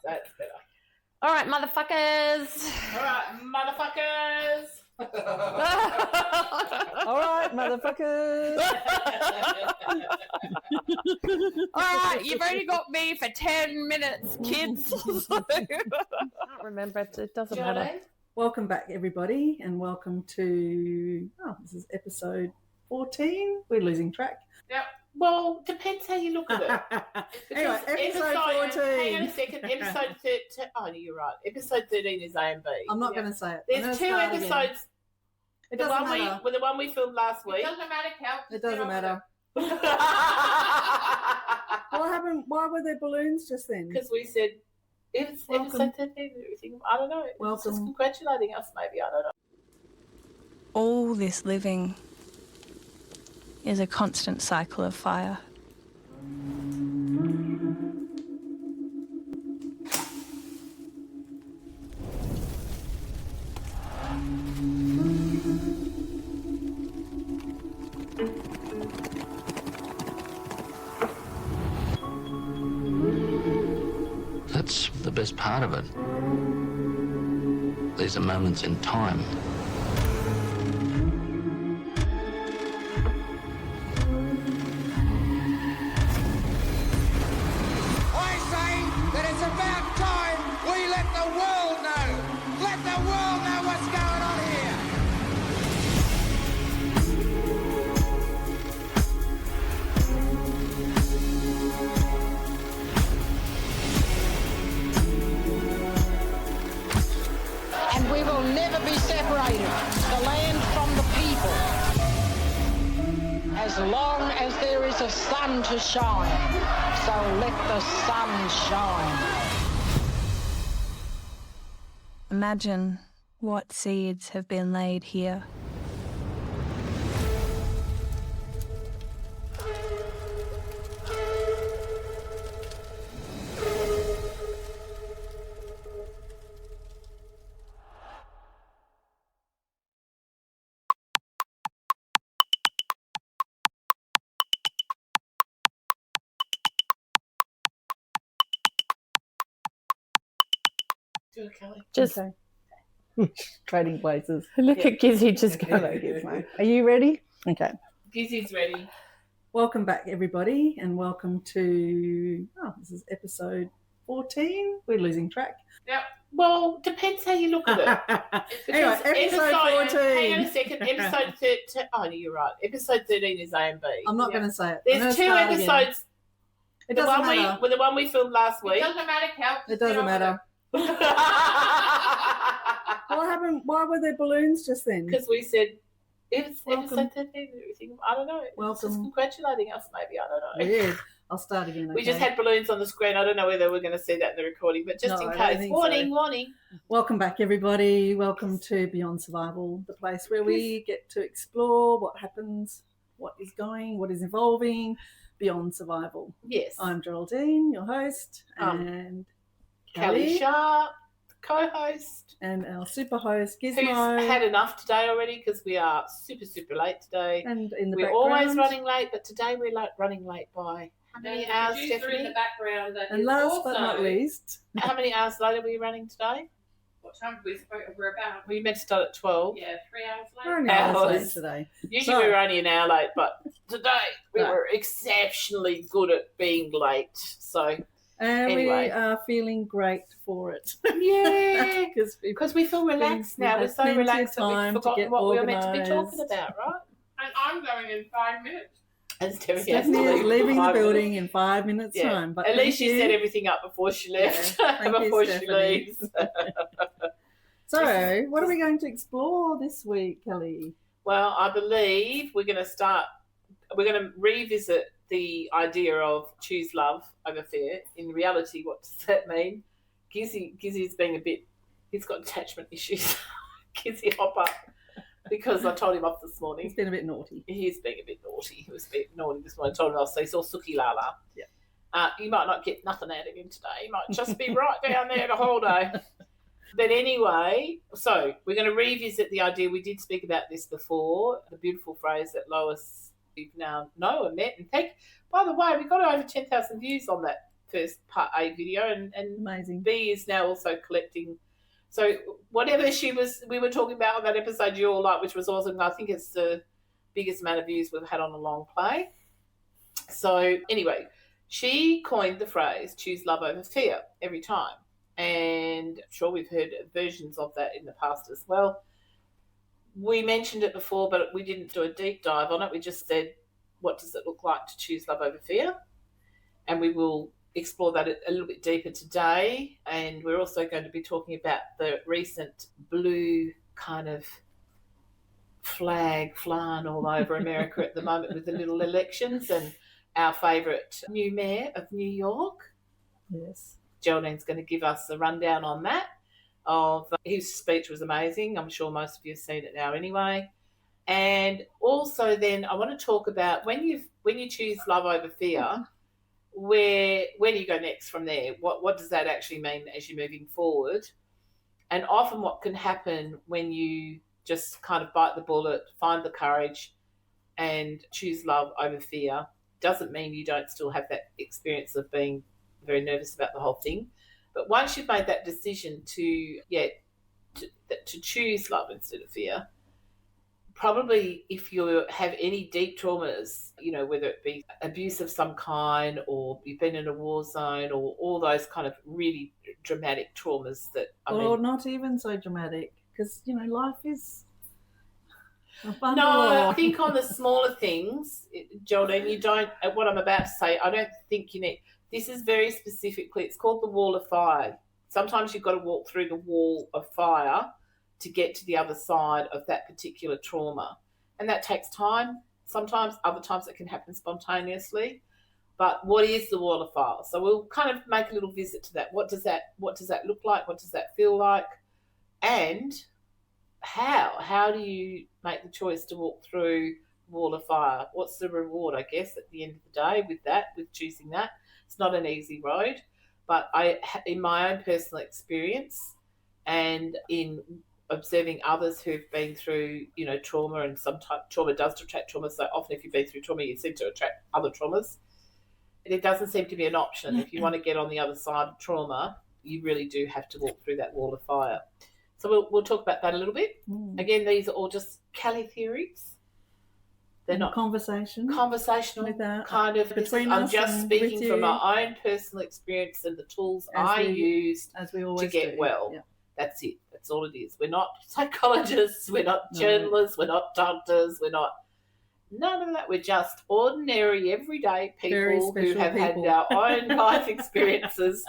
That's better. All right, motherfuckers. All right, motherfuckers. All right, motherfuckers. All right, you've only got me for 10 minutes, kids. I can't remember. It doesn't matter. Welcome back, everybody, and welcome to, this is episode 14. We're losing track. Yep. Well, depends how you look at it. Anyway, episode 14. Hang on a second. Episode 13. Oh, you're right. Episode 13 is A and B. I'm not going to say it. There's two episodes. Again. It doesn't matter. The one we filmed last week. It doesn't matter, Cal. It doesn't matter. What happened? Why were there balloons just then? Because we said it's episode 13 and everything. I don't know. Welcome. Just congratulating us, maybe. I don't know. All this living is a constant cycle of fire. That's the best part of it. These are moments in time. I say that it's about time we let the world know. Let the world know what's going on here. And we will never be separated, the land from the people, as long as there is a sun to shine. So let the sun shine. Imagine what seeds have been laid here. Do it, Kelly. Just Okay. Trading places. look at Gizzy just go. Hello, Gizmo. Are you ready? Okay. Gizzy's ready. Welcome back, everybody, and welcome to, this is episode 14. We're losing track. Yep. Well, depends how you look at it. Anyway, episode 14. Hang on a second. Episode 13. Oh, you're right. Episode 13 is A and B. I'm not going to say it. There's two episodes. It doesn't matter. The one we filmed last week. It doesn't matter, Cal. It doesn't matter. What happened? Why were there balloons just then? Because we said it's Welcome. episode 13 and everything. I don't know. Welcome. Just congratulating us, maybe. I don't know. Weird. I'll start again. We just had balloons on the screen. I don't know whether we're going to see that in the recording, but just No, in I don't case. think Warning, so. warning. Welcome back, everybody. Welcome to Beyond Survival, the place where we get to explore what happens, what is evolving beyond survival. Yes. I'm Geraldine, your host, and Kelly Sharp, co-host, and our super host, who's Gizmo. had enough today already because we are super, super late today. And in the We're background. always running late, but today we're running late by how many hours, Stephanie? in the background. And last but not least, How many hours late are we running today? What time did we're about? We meant to start at 12. Yeah, 3 hours late. we're only hours Hours. late today. Usually we were only an hour late, but today we were exceptionally good at being late. So, And Anyway. we are feeling great for it. yeah, Because because we feel relaxed We've now. We're had so plenty of relaxed that time we've to forgotten get what we were meant to be organised. talking about, right? And I'm going in 5 minutes. And Stephanie Stephanie has to is leave leaving the 5 building minutes. in 5 minutes' Yeah. time. But At least thank she you. set everything up before she left. Yeah. Thank you, before she Stephanie. leaves. So, what are we going to explore this week, Kelly? Well, I believe we're going to revisit the idea of choose love over fear. In reality, what does that mean? Gizzy's being he's got attachment issues. Gizzy Hopper, because I told him off this morning. He's been a bit naughty. He's being a bit naughty. He was a bit naughty this morning. I told him off, so he's all sooky lala. Yeah. You might not get nothing out of him today. He might just be right down there the whole day. But anyway, so we're going to revisit the idea. We did speak about this before, the beautiful phrase that Lois, you now know and met. And by the way, we got over 10,000 views on that first part A video, and Amazing. B is now also collecting. So whatever we were talking about on that episode you all liked, which was awesome. I think it's the biggest amount of views we've had on a long play. So anyway, she coined the phrase "choose love over fear" every time, and I'm sure we've heard versions of that in the past as well. We mentioned it before, but we didn't do a deep dive on it. We just said, what does it look like to choose love over fear? And we will explore that a little bit deeper today. And we're also going to be talking about the recent blue kind of flag flying all over America at the moment with the little elections, and our favourite new mayor of New York. Yes. Geraldine's going to give us a rundown on that. His speech was amazing. I'm sure most of you have seen it now anyway. And also then I want to talk about when you choose love over fear, where do you go next from there? What does that actually mean as you're moving forward? And often what can happen when you just kind of bite the bullet, find the courage and choose love over fear doesn't mean you don't still have that experience of being very nervous about the whole thing. But once you've made that decision to choose love instead of fear, probably if you have any deep traumas, whether it be abuse of some kind or you've been in a war zone or all those kind of really dramatic traumas not even so dramatic, because, life is a bundle No, of... I think on the smaller things, Geraldine, you don't, what I'm about to say, I don't think you need... This is very specifically, it's called the wall of fire. Sometimes you've got to walk through the wall of fire to get to the other side of that particular trauma. And that takes time. Sometimes, other times it can happen spontaneously. But what is the wall of fire? So we'll kind of make a little visit to that. What does that look like? What does that feel like? And how do you make the choice to walk through the wall of fire? What's the reward, I guess, at the end of the day with choosing that? It's not an easy road, but in my own personal experience and in observing others who've been through, trauma, and sometimes trauma does attract trauma. So often if you've been through trauma, you seem to attract other traumas. And it doesn't seem to be an option. If you want to get on the other side of trauma, you really do have to walk through that wall of fire. So we'll talk about that a little bit. Again, these are all just Kelli theories. They're not conversational kind of. I'm just speaking from my own personal experience and the tools I used to get well. Yeah. That's it. That's all it is. We're not psychologists. We're not journalists. We're not doctors. We're not none of that. We're just ordinary, everyday people who have had our own life experiences.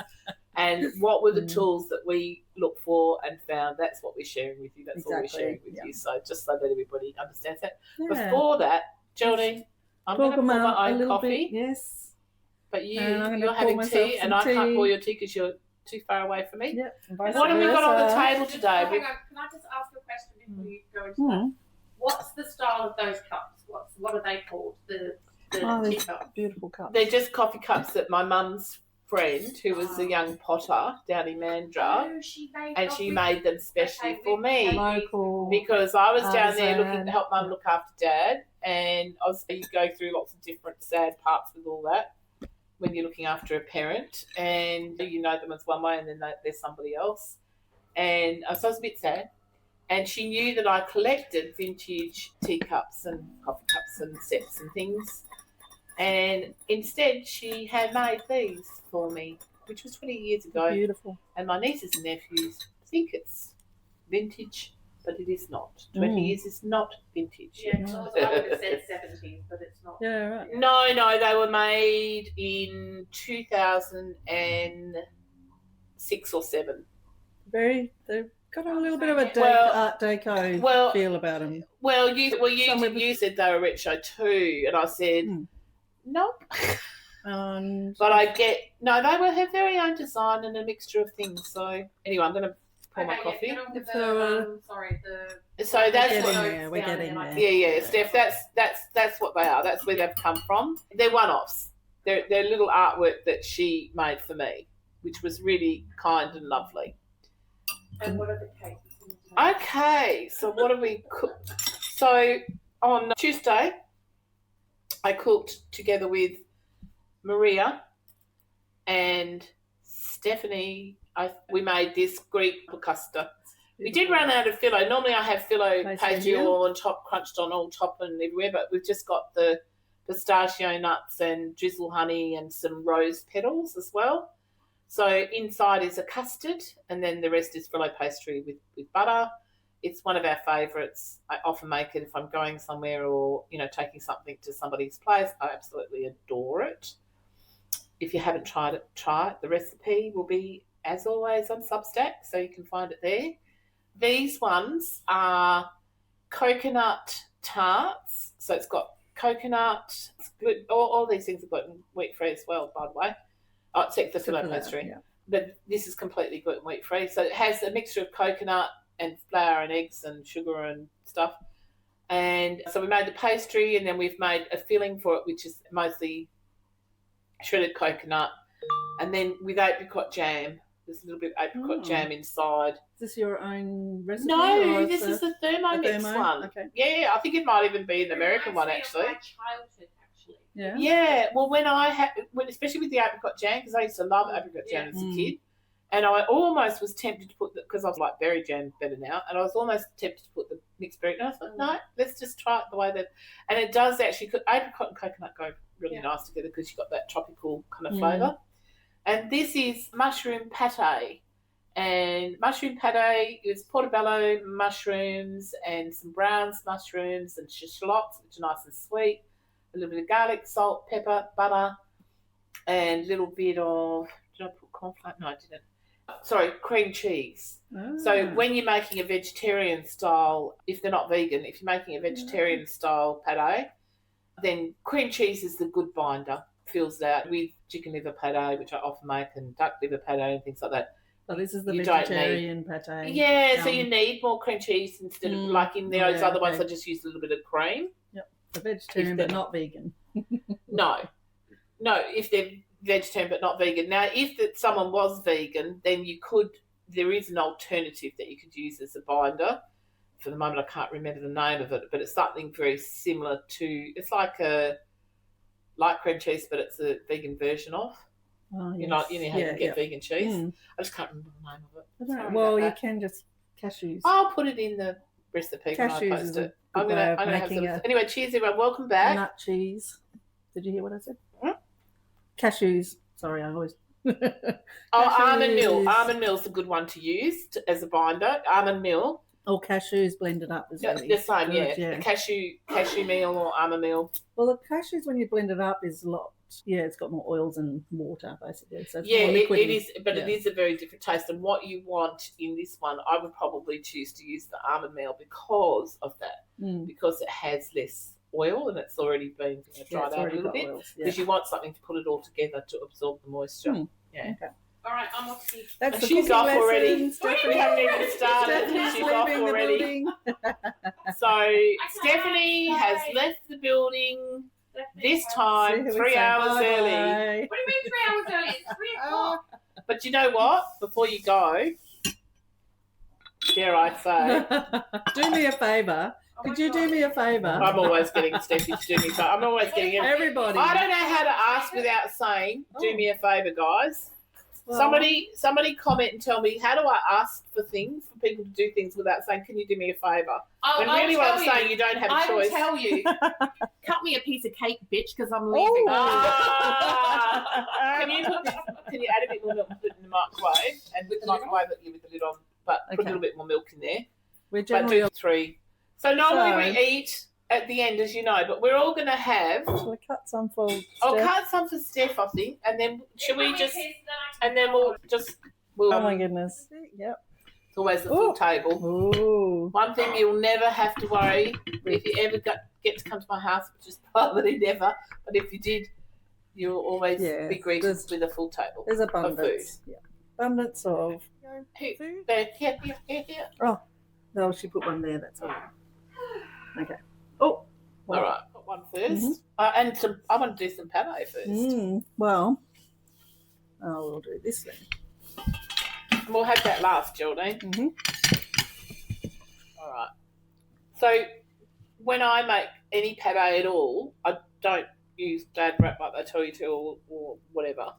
And what were the tools that we looked for and found? That's what we're sharing with you. That's all we're sharing with you. So just so that everybody understands that. Yeah. Before that, Geraldine, I'm going to pour my own coffee. Yes. But you're having tea, and I can't pour your tea because you're too far away from me. Yep. What have we got on the table today? Hang on. Can I just ask a question before you go into that? What's the style of those cups? What are they called? The teacups? Beautiful cups. They're just coffee cups that my mum's friend, who was a young potter down in Mandurah, she made them specially for me. Local. Because I was down there looking to help Mum look after Dad, and obviously you go through lots of different sad parts with all that when you're looking after a parent, and you know them as one way and then there's somebody else. And so I was a bit sad. And she knew that I collected vintage teacups and coffee cups and sets and things. And instead, she had made these for me, which was 20 years ago. Beautiful. And my nieces and nephews think it's vintage, but it is not. 20 years is not vintage. Yeah, I would have said 70s, but it's not. Yeah, right. No, they were made in 2006 or 7. They've got a little bit of a Art Deco feel about them. Well, you said they were retro too, and I said... Nope. But I get... No, they were her very own design and a mixture of things. So, anyway, I'm going to pour my coffee. So that's what... We're getting there. Yeah, Steph, that's what they are. That's where they've come from. They're one-offs. They're little artwork that she made for me, which was really kind and lovely. And what are the cakes? Okay, so what have we cooked? So, on Tuesday... I cooked together with Maria and Stephanie, we made this Greek custard. We did run out of phyllo. Normally I have phyllo pastry all on top, crunched on all top and everywhere, but we've just got the pistachio nuts and drizzle honey and some rose petals as well. So inside is a custard, and then the rest is phyllo pastry with butter. It's one of our favourites. I often make it if I'm going somewhere or, taking something to somebody's place. I absolutely adore it. If you haven't tried it, try it. The recipe will be, as always, on Substack, so you can find it there. These ones are coconut tarts. So it's got coconut, all these things are gluten wheat free as well, by the way. Except the phyllo pastry. Yeah. But this is completely gluten wheat free. So it has a mixture of coconut and flour and eggs and sugar and stuff. And so we made the pastry, and then we've made a filling for it, which is mostly shredded coconut, and then with apricot jam. There's a little bit of apricot jam inside. Is this your own recipe? No, this is the Thermomix one. Okay. Yeah, I think it might even be an American one, actually. My childhood, actually. Yeah. Yeah. Well, especially with the apricot jam, because I used to love apricot jam as a kid, and I almost was tempted to put because I was like berry jam better now, and I was almost tempted to put the mixed berry. And I thought, no, let's just try it the way that, and it does actually. Apricot and coconut go really nice together because you've got that tropical kind of flavour. And this is mushroom pate. And mushroom pate is portobello mushrooms and some browns mushrooms and shallots, which are nice and sweet. A little bit of garlic, salt, pepper, butter, and a little bit of, did I put cornflour? No, I didn't. Sorry, cream cheese. So when you're making a vegetarian style, if they're not vegan, if you're making a vegetarian style pate, then cream cheese is the good binder. Fills that with chicken liver pate, which I often make, and duck liver pate and things like that. So this is the vegetarian pate. Yeah, so you need more cream cheese instead of like in those other ones. I just use a little bit of cream. Yep, the vegetarian but not vegan. No, if they're vegetarian but not vegan. Now, if someone was vegan, then there is an alternative that you could use as a binder. For the moment, I can't remember the name of it, but it's something very similar to. It's like cream cheese, but it's a vegan version of. Oh, yes. You know how you get vegan cheese. I just can't remember the name of it. Well, you can just cashews. I'll put it in the recipe when I post it. I'm gonna have some. Anyway, cheers everyone. Welcome back. Nut cheese. Did you hear what I said? Cashews. Sorry, I always. Almond meal. Almond meal's a good one to use as a binder. Almond meal. Or cashews blended up is really the same, good, yeah. Cashew meal or almond meal. Well, the cashews when you blend it up is a lot. Yeah, it's got more oils and water basically. So it's it is, but it is a very different taste. And what you want in this one, I would probably choose to use the almond meal because of that, because it has less oil and it's already been dried out a little bit. Because you want something to put it all together to absorb the moisture. Yeah. Okay. All right, I'm off to That's she's off lesson. already. Stephanie, We haven't even started. She's off already. So Stephanie has left the building this time 3 hours early. What do you mean 3 hours early? It's 3 o'clock. But you know what? Before you go, dare I say, do me a favour. Could you do me a favour? I'm always getting Steffi to do me. So I'm always getting everybody. I don't know how to ask without saying, "Do me a favour, guys." Well, somebody comment and tell me, how do I ask for things, for people to do things without saying, can you do me a favour? When really what I'm saying, you don't have a choice. I will tell you. Cut me a piece of cake, bitch, because I'm leaving. Can you add a bit more milk and put it in the microwave? And with the microwave, with the lid on, but put a little bit more milk in there. We're generally but do 3. So normally we eat at the end, as you know, but we're all going to have. Shall I cut some for Steph? I'll cut some for Steph, I think, and then should we just, and then we'll. Oh my goodness! Yep. It's always the full table. Ooh. One thing you'll never have to worry if you ever get to come to my house, which is probably never, but if you did, you'll always be greeted with a full table. There's abundance. Of food. Yeah. Abundance of food. Here. Oh, no, she put one there. That's all. Okay. Oh, all right. Put one first, and some. I want to do some pate first. Well, we'll do this then. And we'll have that last, Geraldine. All right. So when I make any pate at all, I don't use Dad wrap like they tell you to, or whatever.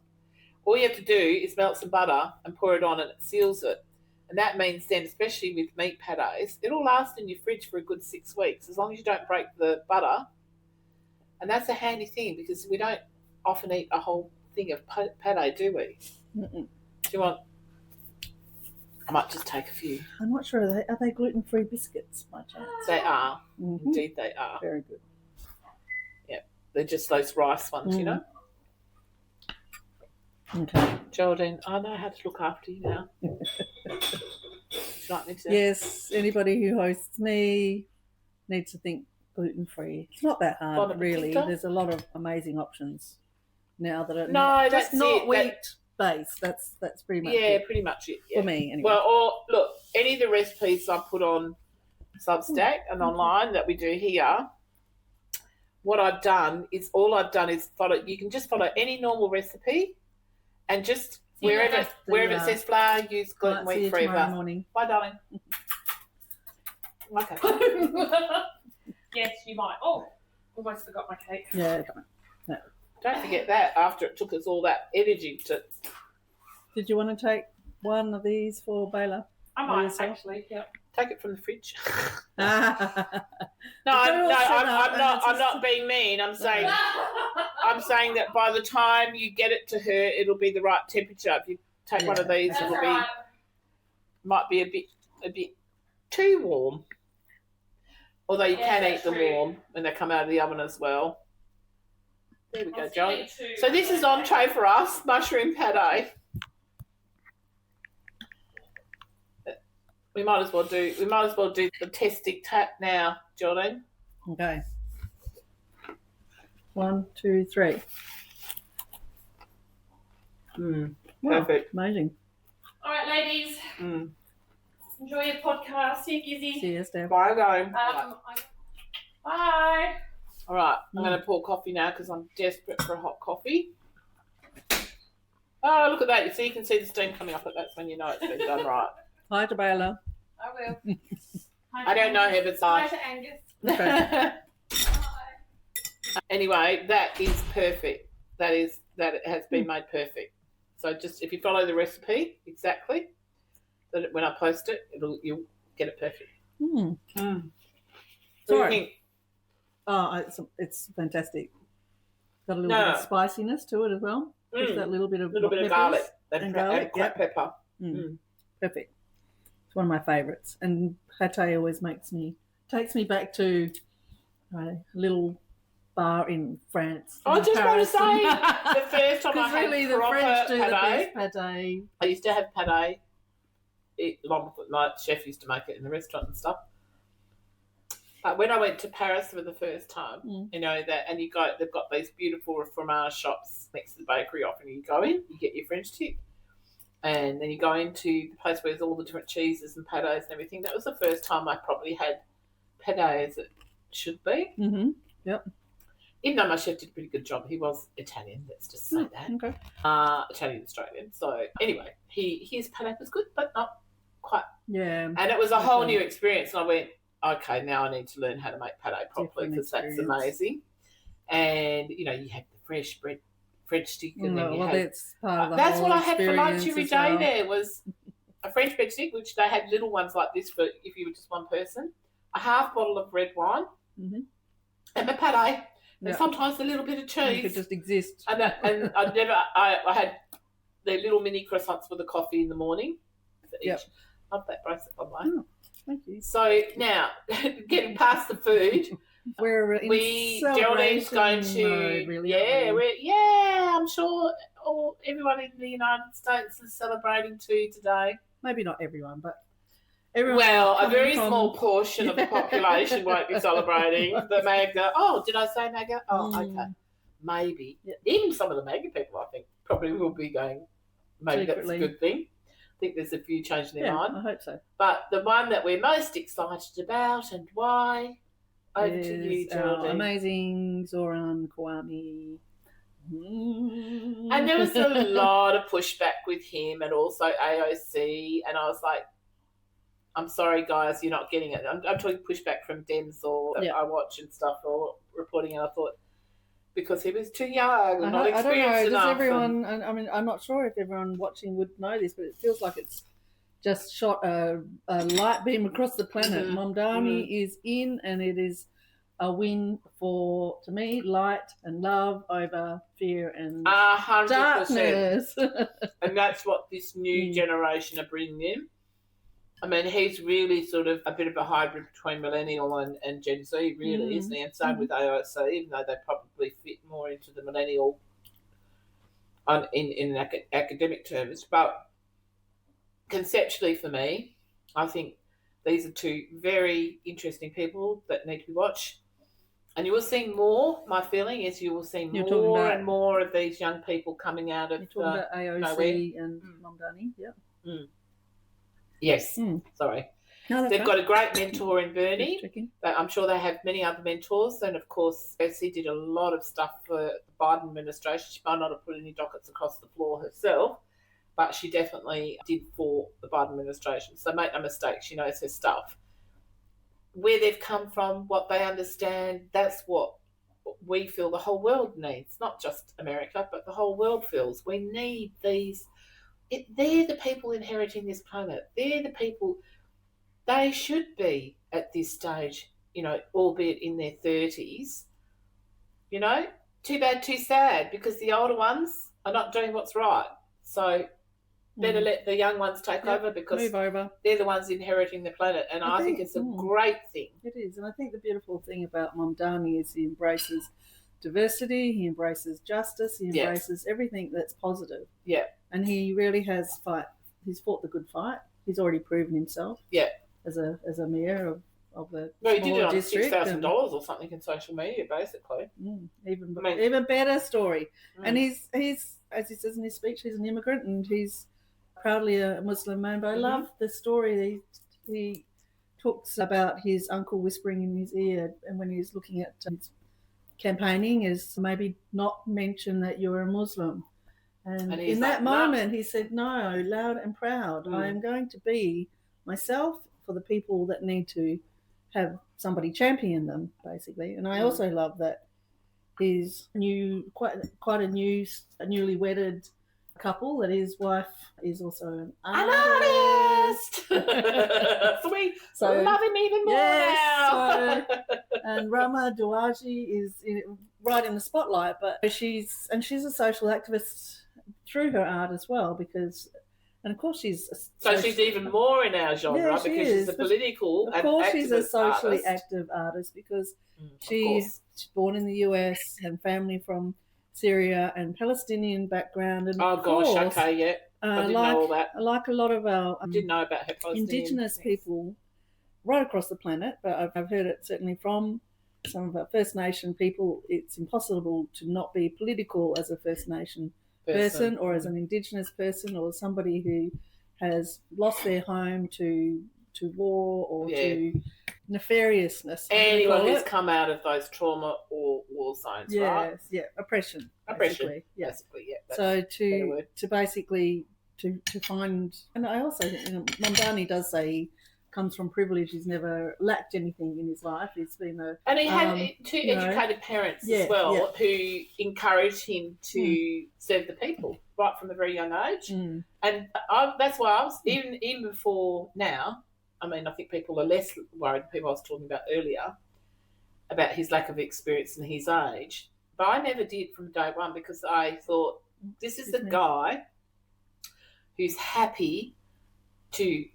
all you have to do is melt some butter and pour it on and it seals it. And that means then, especially with meat patés, it'll last in your fridge for a good 6 weeks, as long as you don't break the butter. And that's a handy thing because we don't often eat a whole thing of pâté, do we? Mm-mm. Do you want... I might just take a few. I'm not sure. Are they gluten-free biscuits by chance? They are. Mm-hmm. Indeed they are. Very good. Yeah. They're just those rice ones, you know? Okay. Geraldine, I know how to look after you now. Would you like me to? Yes, anybody who hosts me needs to think gluten-free. It's not that hard, Bon really. appetit. There's a lot of amazing options now that are No, just that's not it. wheat-based. That's pretty much Yeah, it pretty much it. Yeah. for me, anyway. Well, or look, any of the recipes I put on Substack and online that we do here, what I've done is follow. You can just follow any normal recipe, and just wherever it says flour, use gluten Might see you wheat free. tomorrow morning. Bye, darling. Okay. Yes, you might. Oh, almost forgot my cake. Yeah. Don't forget that. After it took us all that energy to. Did you want to take one of these for Baylor? I might yourself? actually. Yep. Take it from the fridge. Ah. No, They're all set up I'm not. and I'm not being mean. I'm saying that by the time you get it to her, it'll be the right temperature. If you take one of these, That's it'll right. might be a bit too warm. Although you Yeah, can eat that's them true. warm when they come out of the oven as well. There we go, I'm Joe. feeling too- So this is entree for us, mushroom pâté. We might as well do the testing tap now, Geraldine. Okay. 1, 2, 3. Wow, Perfect. amazing. All right, ladies. Enjoy your podcast. See you, Gizzy. See you, Steph. Bye, darling. Bye. All right, I'm going to pour coffee now because I'm desperate for a hot coffee. Oh, look at that. You can see the steam coming up. That's when you know it's been done right. Hi to Baylor. I will. I don't know him, it's Hi like... to Angus. Okay. Anyway, that is perfect. That it has been made perfect. So just if you follow the recipe exactly, that when I post it, you'll get it perfect. Mm. What do you Sorry. think? Oh, it's fantastic. Got a little bit of spiciness to it as well. Just that little bit of garlic and and garlic, cracked pepper. Perfect. It's one of my favourites. And pâté always takes me back to a little bar in France. I in just want to Paris. say, the first time I Because had really the proper French do the pâté, best pâté. I used to have pâté. Long before my chef used to make it in the restaurant and stuff. But when I went to Paris for the first time, you know that, and they've got these beautiful fromage shops next to the bakery. Often you go in, you get your French tip, and then you go into the place where there's all the different cheeses and pâtés and everything. That was the first time I probably had pâté as it should be. Mm-hmm. Yep. Even though my chef did a pretty good job, he was Italian. Let's just say that. Okay. Italian Australian. So anyway, his pâté was good, but not quite. Yeah. And it was a whole new experience. And I went, okay, now I need to learn how to make pâté properly because that's amazing. And you know, you had the fresh bread, French stick, and then you had. That's part of the That's whole what I had for lunch experience every as day. well. There was a French bread stick, which they had little ones like this for if you were just one person. A half bottle of red wine, and my pâté. And sometimes a little bit of cheese. You could just exist. And I had the little mini croissants with the coffee in the morning. Yep. Love that bracelet, by the way. Oh, thank you. So now, getting past the food, Geraldine's going to, mode, really, I'm sure everyone in the United States is celebrating too today. Maybe not everyone, but everyone. Well, a very small portion of the population won't be celebrating. The MAGA. Oh, did I say MAGA? Oh, okay. Maybe. Yeah. Even some of the MAGA people, I think, probably will be going, maybe Secretly. that's a good thing. I think there's a few changing their mind. I hope so. But the one that we're most excited about and why, over to you, Geraldine. Amazing Zohran Kwame. And there was a lot of pushback with him and also AOC. And I was like, I'm sorry, guys, you're not getting it. I'm talking pushback from Dems or that I watch and stuff or reporting. And I thought, because he was too young and not I don't know. experienced Does enough. everyone? I mean, I'm not sure if everyone watching would know this, but it feels like it's just shot a light beam across the planet. Mamdani is in, and it is a win for, to me, light and love over fear and 100%. darkness. And that's what this new generation are bringing in. I mean, he's really sort of a bit of a hybrid between millennial and Gen Z, really, isn't he? And same with AOC, even though they probably fit more into the millennial in academic terms. But conceptually, for me, I think these are two very interesting people that need to be watched. And you will see more, my feeling is you will see more and more of these young people coming out of You're talking about AOC nowhere. and Mamdani, yeah. Yes, sorry. No, They've got a great mentor in Bernie. Checking. I'm sure they have many other mentors. And, of course, Bessie did a lot of stuff for the Biden administration. She might not have put any dockets across the floor herself, but she definitely did for the Biden administration. So make no mistake, she knows her stuff. Where they've come from, what they understand, that's what we feel the whole world needs. Not just America, but the whole world feels. We need these. They're the people inheriting this planet. They're the people, they should be at this stage, albeit in their 30s. Too bad, too sad, because the older ones are not doing what's right. So better let the young ones take over, because move over. They're the ones inheriting the planet. And I think it's a great thing. It is. And I think the beautiful thing about Mamdani is he embraces diversity, he embraces justice, he embraces everything that's positive. Yeah. And he really has he's fought the good fight. He's already proven himself. Yeah. As a mayor of the he did it on district, $6,000 or something in social media, basically. Even better story. And he's as he says in his speech, he's an immigrant and he's proudly a Muslim man. But I love the story he talks about his uncle whispering in his ear, and when he's looking at his campaigning, is maybe not mention that you're a Muslim. And in that moment, he said, no, loud and proud, I am going to be myself for the people that need to have somebody champion them, basically. And I also love that he's quite a newly wedded couple, that his wife is also an artist. So we love him even more now. And Rama Duaji is right in the spotlight, but she's a social activist through her art as well, and of course she's even more in our genre, because she's a political of course she's a socially active artist, because she's born in the US, and family from Syria and Palestinian background, and I didn't know all that. Like a lot of our didn't know about her Indigenous people right across the planet, but I've heard it certainly from some of our First Nation people. It's impossible to not be political as a First Nation person or as an Indigenous person, or somebody who has lost their home to war or to nefariousness. Anyone who's come out of those trauma or war zones, right? Yeah, oppression. Basically, So to basically to find, and I also think Mamdani does say he comes from privilege. He's never lacked anything in his life. He's been and he had two educated parents as well, who encouraged him to serve the people right from a very young age. And that's why I was even before now. I mean, I think people are less worried than people I was talking about earlier about his lack of experience and his age. But I never did from day one, because I thought, this is a guy who's happy to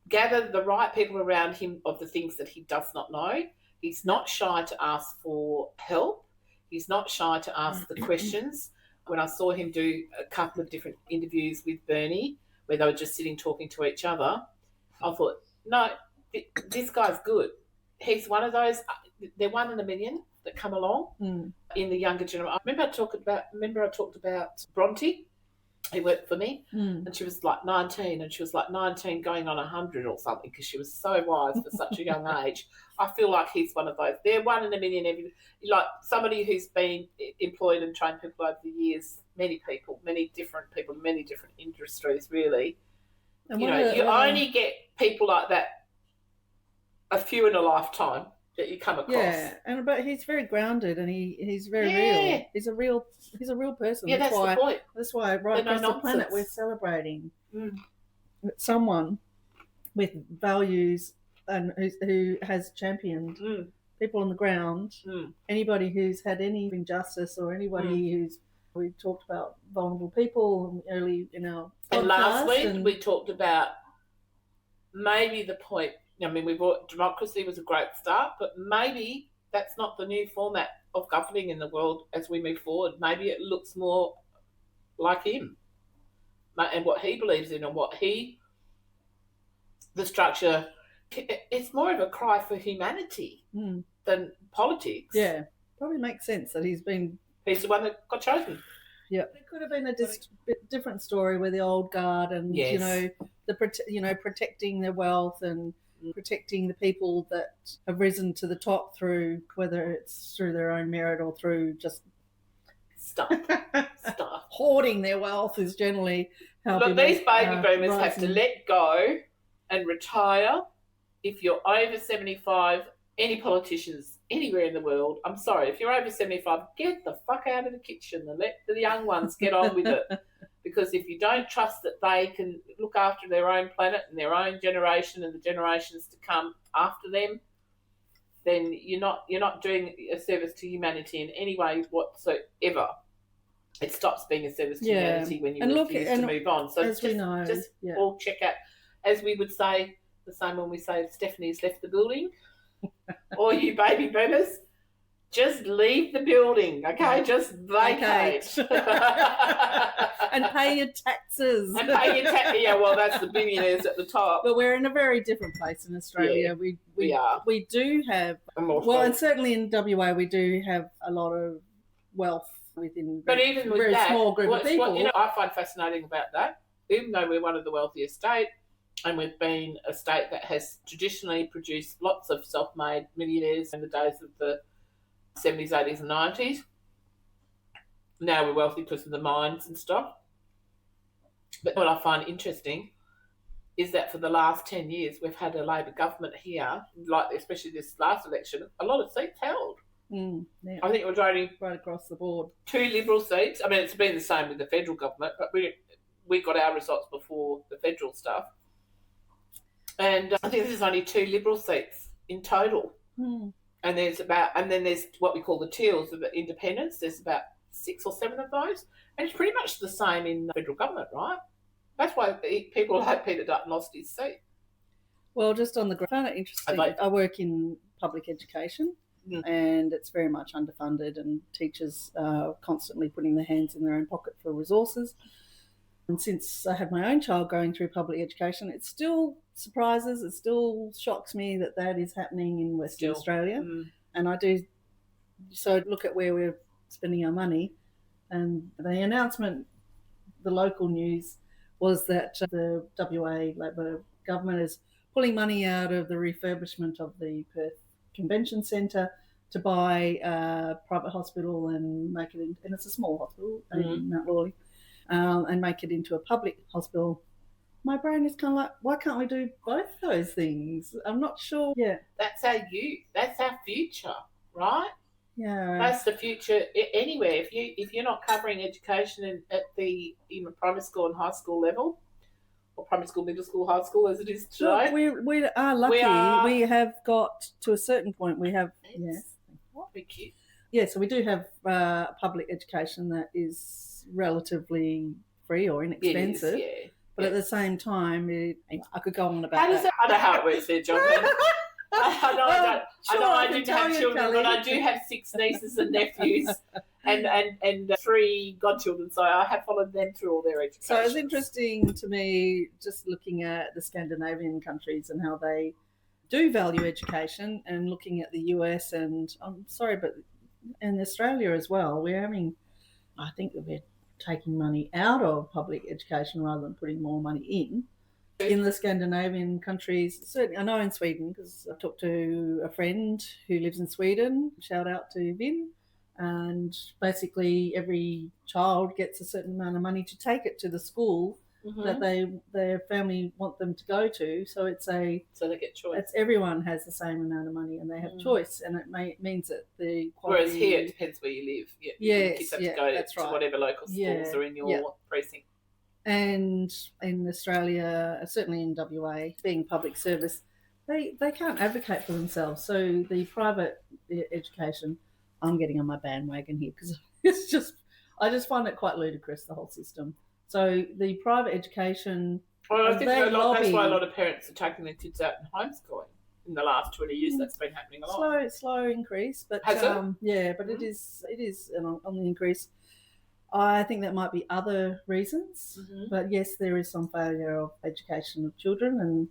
gather the right people around him of the things that he does not know. He's not shy to ask for help. He's not shy to ask the questions. When I saw him do a couple of different interviews with Bernie, where they were just sitting talking to each other, I thought, no, this guy's good. He's one of those, they're 1 in a million that come along in the younger generation. I talked about Bronte, who worked for me, and she was like 19, and she was like 19 going on 100 or something, because she was so wise for such a young age. I feel like he's one of those. They're 1 in a million like somebody who's been employed and trained people over the years, many different people, many different industries, really. And you only get people like that a few in a lifetime. that you come across. Yeah, but he's very grounded and he's very Yeah. real. He's a real person. Yeah, that's the point. That's why right They're across no the planet nonsense. we're celebrating Mm. someone with values and who has championed people on the ground. Anybody who's had any injustice or anybody who's, we talked about vulnerable people early in our podcast. And last week we talked about maybe the point. I mean, democracy was a great start, but maybe that's not the new format of governing in the world as we move forward. Maybe it looks more like him and what he believes in and the structure. It's more of a cry for humanity than politics. Yeah, probably makes sense that he's the one that got chosen. Yeah, it could have been a different story with the old guard and protecting their wealth and protecting the people that have risen to the top through whether it's through their own merit or through just stuff. Hoarding their wealth is generally how. Look, these baby boomers have to let go and retire. If you're over 75, any politicians anywhere in the world, I'm sorry, if you're over 75, get the fuck out of the kitchen and let the young ones get on with it. Because if you don't trust that they can look after their own planet and their own generation and the generations to come after them, then you're not doing a service to humanity in any way whatsoever. It stops being a service to humanity when you refuse to move on. So all check out, as we would say, the same when we say Stephanie's left the building, or you baby boomers, just leave the building, okay? Just vacate. And pay your taxes. Yeah, well, that's the billionaires at the top. But we're in a very different place in Australia. Yeah, we are. We do have, and certainly in WA, we do have a lot of wealth within even with very that, small group of people. What I find fascinating about that, even though we're one of the wealthiest states, and we've been a state that has traditionally produced lots of self-made millionaires in the days of the 70s, 80s and 90s. Now we're wealthy because of the mines and stuff. But what I find interesting is that for the last 10 years, we've had a Labor government here, like especially this last election, a lot of seats held. Yeah. I think it was only right across the board. 2 Liberal seats. I mean, it's been the same with the federal government, but we got our results before the federal stuff. And I think there's only 2 Liberal seats in total. And then there's what we call the Teals, the independents. There's about 6 or 7 of those. And it's pretty much the same in the federal government, right? That's why people like Peter Dutton lost his seat. Well, just on the ground, I find it interesting. I work in public education and it's very much underfunded, and teachers are constantly putting their hands in their own pocket for resources. And since I have my own child going through public education, it still surprises, it still shocks me that is happening in Western Australia. And I do, so look at where we're spending our money. And the announcement, the local news, was that the WA Labor government is pulling money out of the refurbishment of the Perth Convention Centre to buy a private hospital and make it in, and it's a small hospital in Mount Lawley, and make it into a public hospital. My brain is kind of like, why can't we do both those things? I'm not sure. Yeah, that's our youth. That's our future, right? Yeah, that's the future anywhere. If you're not covering education at the even primary school and high school level, or primary school, middle school, high school, as it is today, we are lucky. We have got to a certain point. We have cute. Yeah, so we do have public education that is relatively free or inexpensive. But at the same time, I could go on about that. I know how it works there, John. I don't have children, but I do have 6 nieces and nephews and 3 godchildren, so I have followed them through all their education. So it's interesting to me just looking at the Scandinavian countries and how they do value education, and looking at the US and, I'm sorry, but in Australia as well, I think that we're taking money out of public education rather than putting more money in. In the Scandinavian countries, certainly, I know in Sweden, because I talked to a friend who lives in Sweden, shout out to Vin, and basically every child gets a certain amount of money to take it to the school that their family want them to go to. So so they get choice. Everyone has the same amount of money and they have choice, and it means that the quality. Whereas here it depends where you live. Yes, kids have to go to whatever local schools are in your precinct. And in Australia, certainly in WA, being public service, they can't advocate for themselves. So the private education, I'm getting on my bandwagon here because I just find it quite ludicrous, the whole system. So the private education, well, I think that's why a lot of parents are taking their kids out and homeschooling in the last 20 years. That's been happening a lot. Slow increase, but has it? Yeah, but it is on the increase. I think that might be other reasons, but yes, there is some failure of education of children, and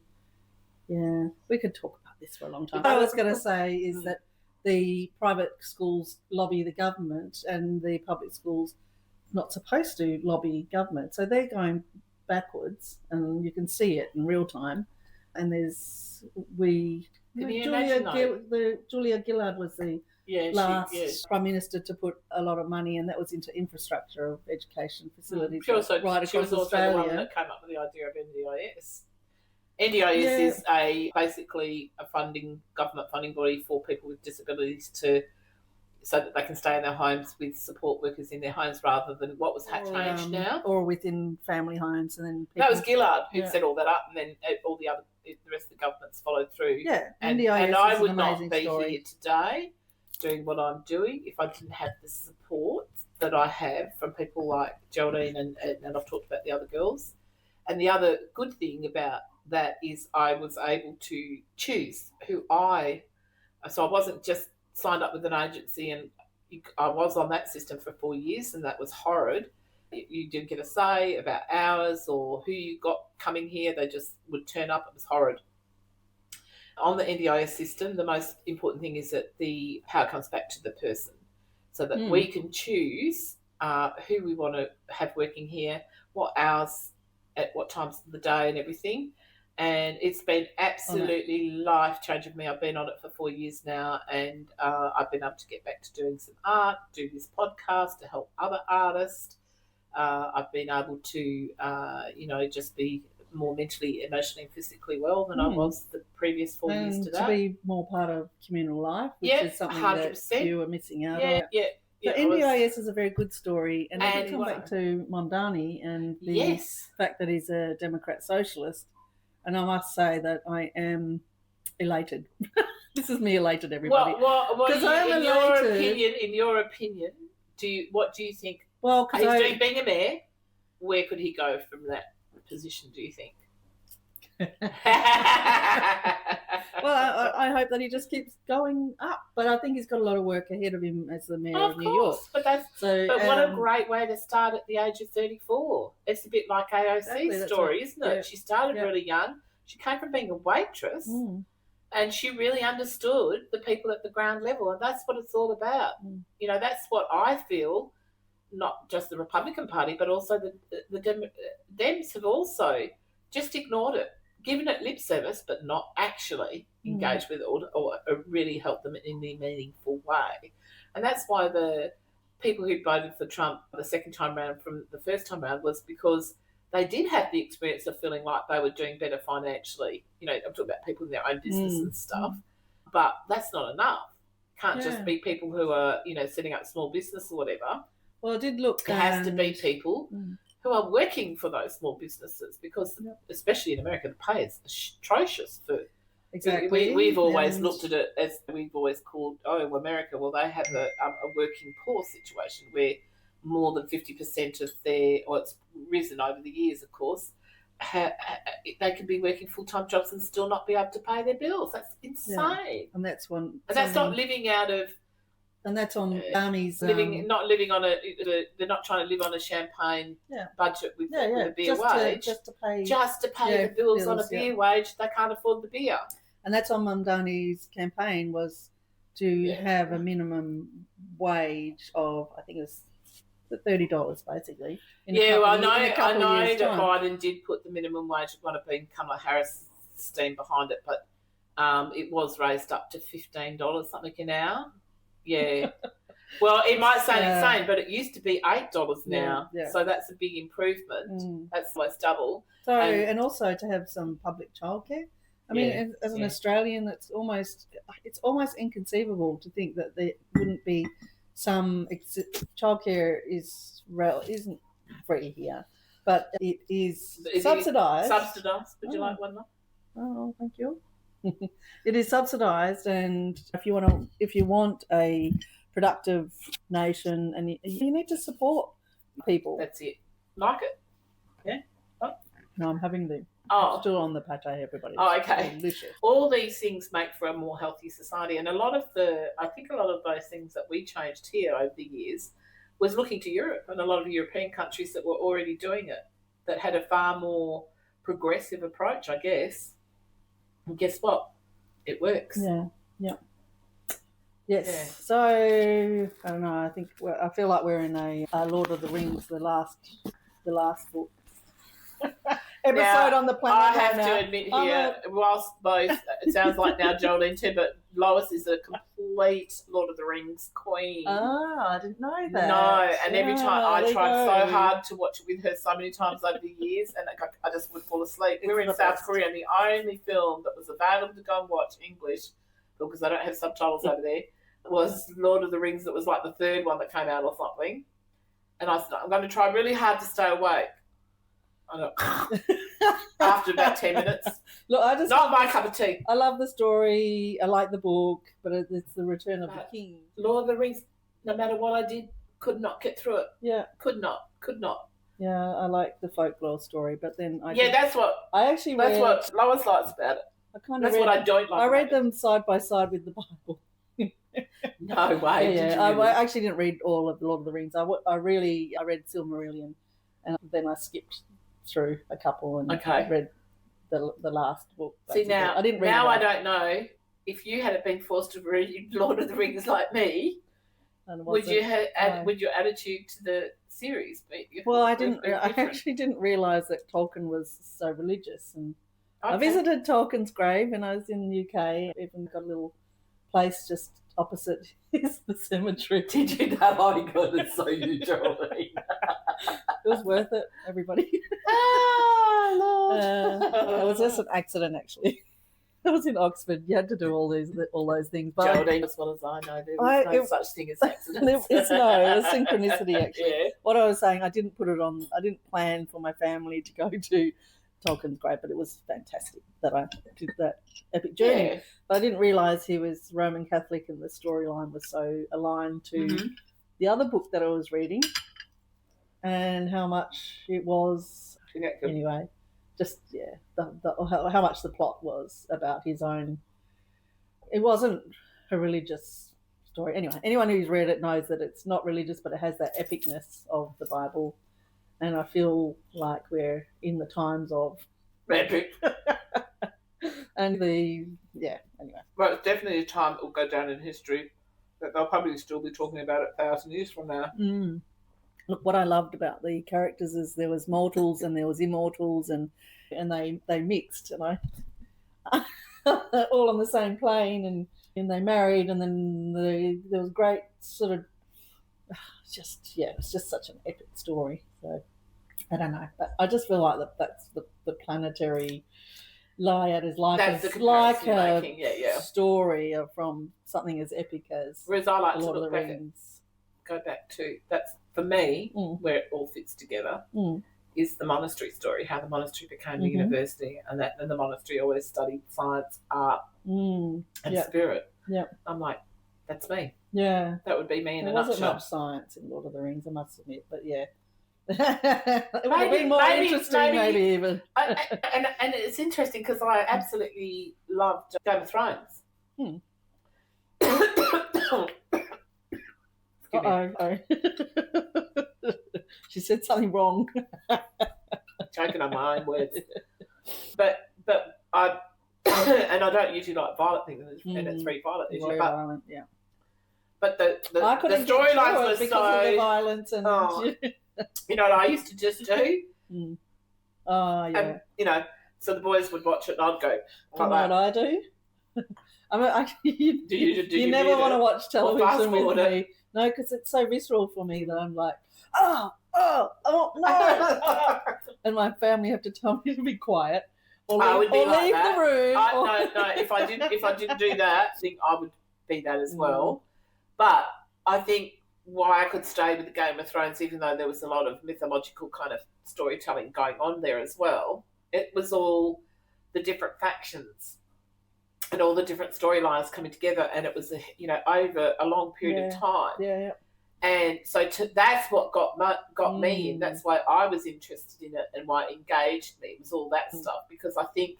yeah, we could talk about this for a long time. What I was going to say is that the private schools lobby the government, and the public schools not supposed to lobby government, so they're going backwards, and you can see it in real time. And Julia Gillard was the last Prime Minister to put a lot of money, and that was into infrastructure of education facilities. She was also Australia. the one that came up with the idea of NDIS. NDIS is basically a government funding body for people with disabilities so that they can stay in their homes with support workers in their homes, rather than what was changed now, or within family homes. And then that was Gillard who set all that up, and then all the rest of the governments followed through. Yeah, and I would not be here today doing what I'm doing if I didn't have the support that I have from people like Geraldine and I've talked about the other girls. And the other good thing about that is I was able to choose so I wasn't just signed up with an agency, and I was on that system for 4 years, and that was horrid. You didn't get a say about hours or who you got coming here. They just would turn up. It was horrid. On the NDIS system, the most important thing is that the power comes back to the person, so that we can choose who we want to have working here, what hours, at what times of the day and everything. And it's been absolutely life-changing for me. I've been on it for 4 years now, and I've been able to get back to doing some art, do this podcast to help other artists. I've been able to, just be more mentally, emotionally and physically well than I was the previous 4 years to that. To be more part of communal life, which is something 100%. That you were missing out on. So NDIS is a very good story, and I can come back to Mamdani and the fact that he's a Democrat Socialist, and I must say that I am elated. This is me elated, everybody. In your opinion, what do you think? Well, because being a mayor, where could he go from that position, do you think? Well, I hope that he just keeps going up, but I think he's got a lot of work ahead of him as the mayor of New York. But what a great way to start at the age of 34. It's a bit like AOC's story, isn't it? Yeah. She started really young. She came from being a waitress, and she really understood the people at the ground level, and that's what it's all about. That's what I feel. Not just the Republican Party, but also the Dems have also just ignored it, given it lip service, but not actually engaged with it or really helped them in a meaningful way. And that's why the people who voted for Trump the second time round from the first time round was because they did have the experience of feeling like they were doing better financially. I'm talking about people in their own business and stuff, but that's not enough. Can't just be people who are, setting up small business or whatever. Well, it did look... It has to be people who are working for those small businesses because, especially in America, the pay is atrocious. Exactly. We've always looked at it as we've always called, America, well, they have a working poor situation where more than 50% of it's risen over the years, of course, they could be working full-time jobs and still not be able to pay their bills. That's insane. Yeah. And that's one... And that's not living out of... And that's on Army's... they're not trying to live on a champagne budget with a beer wage. Just to pay the bills on a beer wage. They can't afford the beer. And that's on Mamdani's campaign, was to have a minimum wage of, I think it was $30 basically. I know that Biden did put the minimum wage. It might have been Kamala Harris' steam behind it, but it was raised up to $15 something an hour. Yeah. Well, it might sound insane, but it used to be $8 now. Yeah. So that's a big improvement. That's almost double. So, and also to have some public childcare. I mean, as an Australian, it's almost inconceivable to think that there wouldn't be some childcare isn't free here, but it is subsidised. Subsidised. Would you like one more? Oh, thank you. It is subsidised, and if you want a productive nation, and you need to support people. That's it. Like it. Yeah. Oh. No, I'm having the still on the pate, everybody. Oh, okay. Delicious. All these things make for a more healthy society, and I think a lot of those things that we changed here over the years was looking to Europe and a lot of European countries that were already doing it, that had a far more progressive approach, I guess. And guess what? It works. Yeah. Yes. Yeah. So I don't know. I feel like we're in a Lord of the Rings, the last book episode on the planet. I have to admit here, whilst both it sounds like now Geraldine too, but Lois is a complete Lord of the Rings queen. Oh, I didn't know that. No, and every time I tried so hard to watch it with her so many times over the years, and I just would fall asleep. We were in South Korea, and the only film that was available to go and watch English, because I don't have subtitles over there, was Lord of the Rings. That was like the third one that came out or something. And I said, I'm going to try really hard to stay awake. After about 10 minutes. Look, not my cup of tea. I love the story. I like the book, but it's the Return of the King. Lord of the Rings, no matter what I did, could not get through it. Yeah. Could not. Yeah, I like the folklore story, but then that's what Lois likes about it. That's what I don't like. I read them side by side with the Bible. No way. Yeah, I actually didn't read all of the Lord of the Rings. I read Silmarillion, and then I skipped through a couple and read the last book. Basically. See, now I didn't read I don't know if you had been forced to read Lord of the Rings like me, would your attitude to the series be? Well, I actually didn't realise that Tolkien was so religious, and I visited Tolkien's grave when I was in the UK. Even got a little place just opposite the cemetery. Did you know? Oh my God, it's so you, Geraldine. It was worth it, everybody. It was just an accident, actually. I was in Oxford. You had to do all those things. But Geraldine, as well as I know, there was no such thing as accidents. It was synchronicity, actually. Yeah. What I was saying, I didn't plan for my family to go to Tolkien's grave, but it was fantastic that I did that epic journey. Yeah. But I didn't realise he was Roman Catholic and the storyline was so aligned to the other book that I was reading, and how much it was anyway. Just how much the plot was about his own. It wasn't a religious story. Anyway, anyone who's read it knows that it's not religious, but it has that epicness of the Bible. And I feel like we're in the times of epic. And anyway. Well, it's definitely a time that will go down in history. That they'll probably still be talking about it 1,000 years from now. Mm. Look, what I loved about the characters is there was mortals and there was immortals, and they mixed, and I all on the same plane, and they married, and then there was great sort of it's just such an epic story. So I don't know, but I just feel like that's the planetary Iliad is like a story from something as epic as Whereas I like Lord to of the Rings. Go back to that's for me where it all fits together is the monastery story, how the monastery became a university, and the monastery always studied science, art, and spirit. Yeah, I'm like, that's me. Yeah, that would be me in a nutshell. There wasn't much science in Lord of the Rings, I must admit, but yeah. It would have been more interesting, maybe even. And it's interesting because I absolutely loved Game of Thrones. Uh-oh. She said something wrong. Choking on my own words. But I and I don't usually like violent things, and it's very violent. Very violent, yeah. But the storylines were because of the violence and you know what I used to just do? Oh, yeah. And, so the boys would watch it and I'd go. You know what I do? You never want to watch television with me No, because it's so visceral for me that I'm like, oh, no. And my family have to tell me to be quiet or leave the room. No, if I didn't do that, I think I would be that as well. But I think why I could stay with the Game of Thrones, even though there was a lot of mythological kind of storytelling going on there as well, it was all the different factions and all the different storylines coming together, and it was over a long period of time. Yeah. And so that's what got me in. That's why I was interested in it and why it engaged me. It was all that stuff, because I think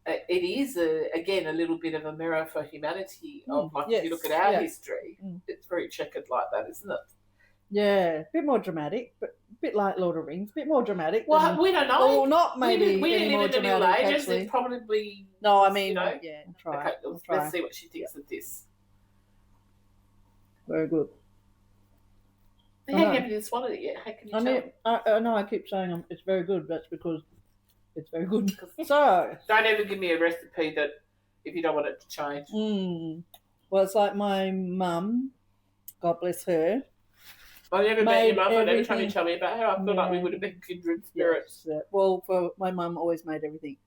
it is again a little bit of a mirror for humanity. If you look at our history, it's very checkered like that, isn't it? Yeah, a bit more dramatic, but a bit like Lord of the Rings, a bit more dramatic. Well, we don't know. Or not maybe. We didn't live in the Middle Ages. Actually. It's probably. No, I mean, try. Okay, let's see what she thinks of this. Very good. You haven't swallowed it yet. How can you tell? I know. I keep saying it's very good. That's because it's very good. So don't ever give me a recipe that if you don't want it to change. Well, it's like my mum. God bless her. I never met your mum, but every time you tell me about her, I feel like we would have been kindred spirits. Yes. Well, for my mum always made everything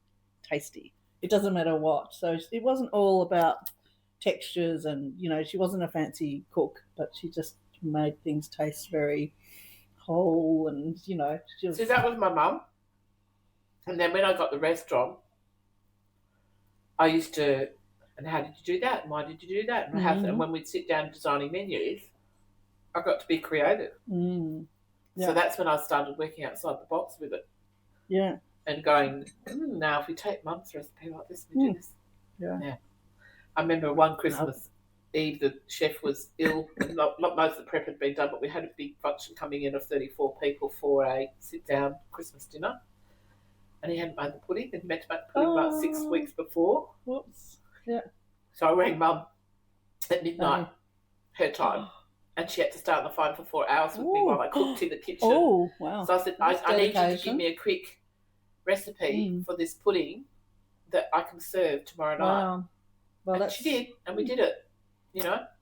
tasty. It doesn't matter what. So it wasn't all about textures and, she wasn't a fancy cook, but she just made things taste very whole and, So that was my mum. And then when I got the restaurant, I used to, and how did you do that? And why did you do that? And, and when we'd sit down designing menus, I got to be creative. So that's when I started working outside the box with it. Yeah. And going, now if we take Mum's recipe like this, we do this. Yeah. I remember one Christmas Eve, the chef was ill. And not most of the prep had been done, but we had a big function coming in of 34 people for a sit-down Christmas dinner. And he hadn't made the pudding, and he meant to make the pudding about 6 weeks before. Whoops. Yeah. So I rang Mum at midnight, her time. And she had to stay on the phone for 4 hours with me while I cooked in the kitchen. Oh, wow. So I said, I need you to give me a quick recipe for this pudding that I can serve tomorrow night. Well, and she did, and we did it,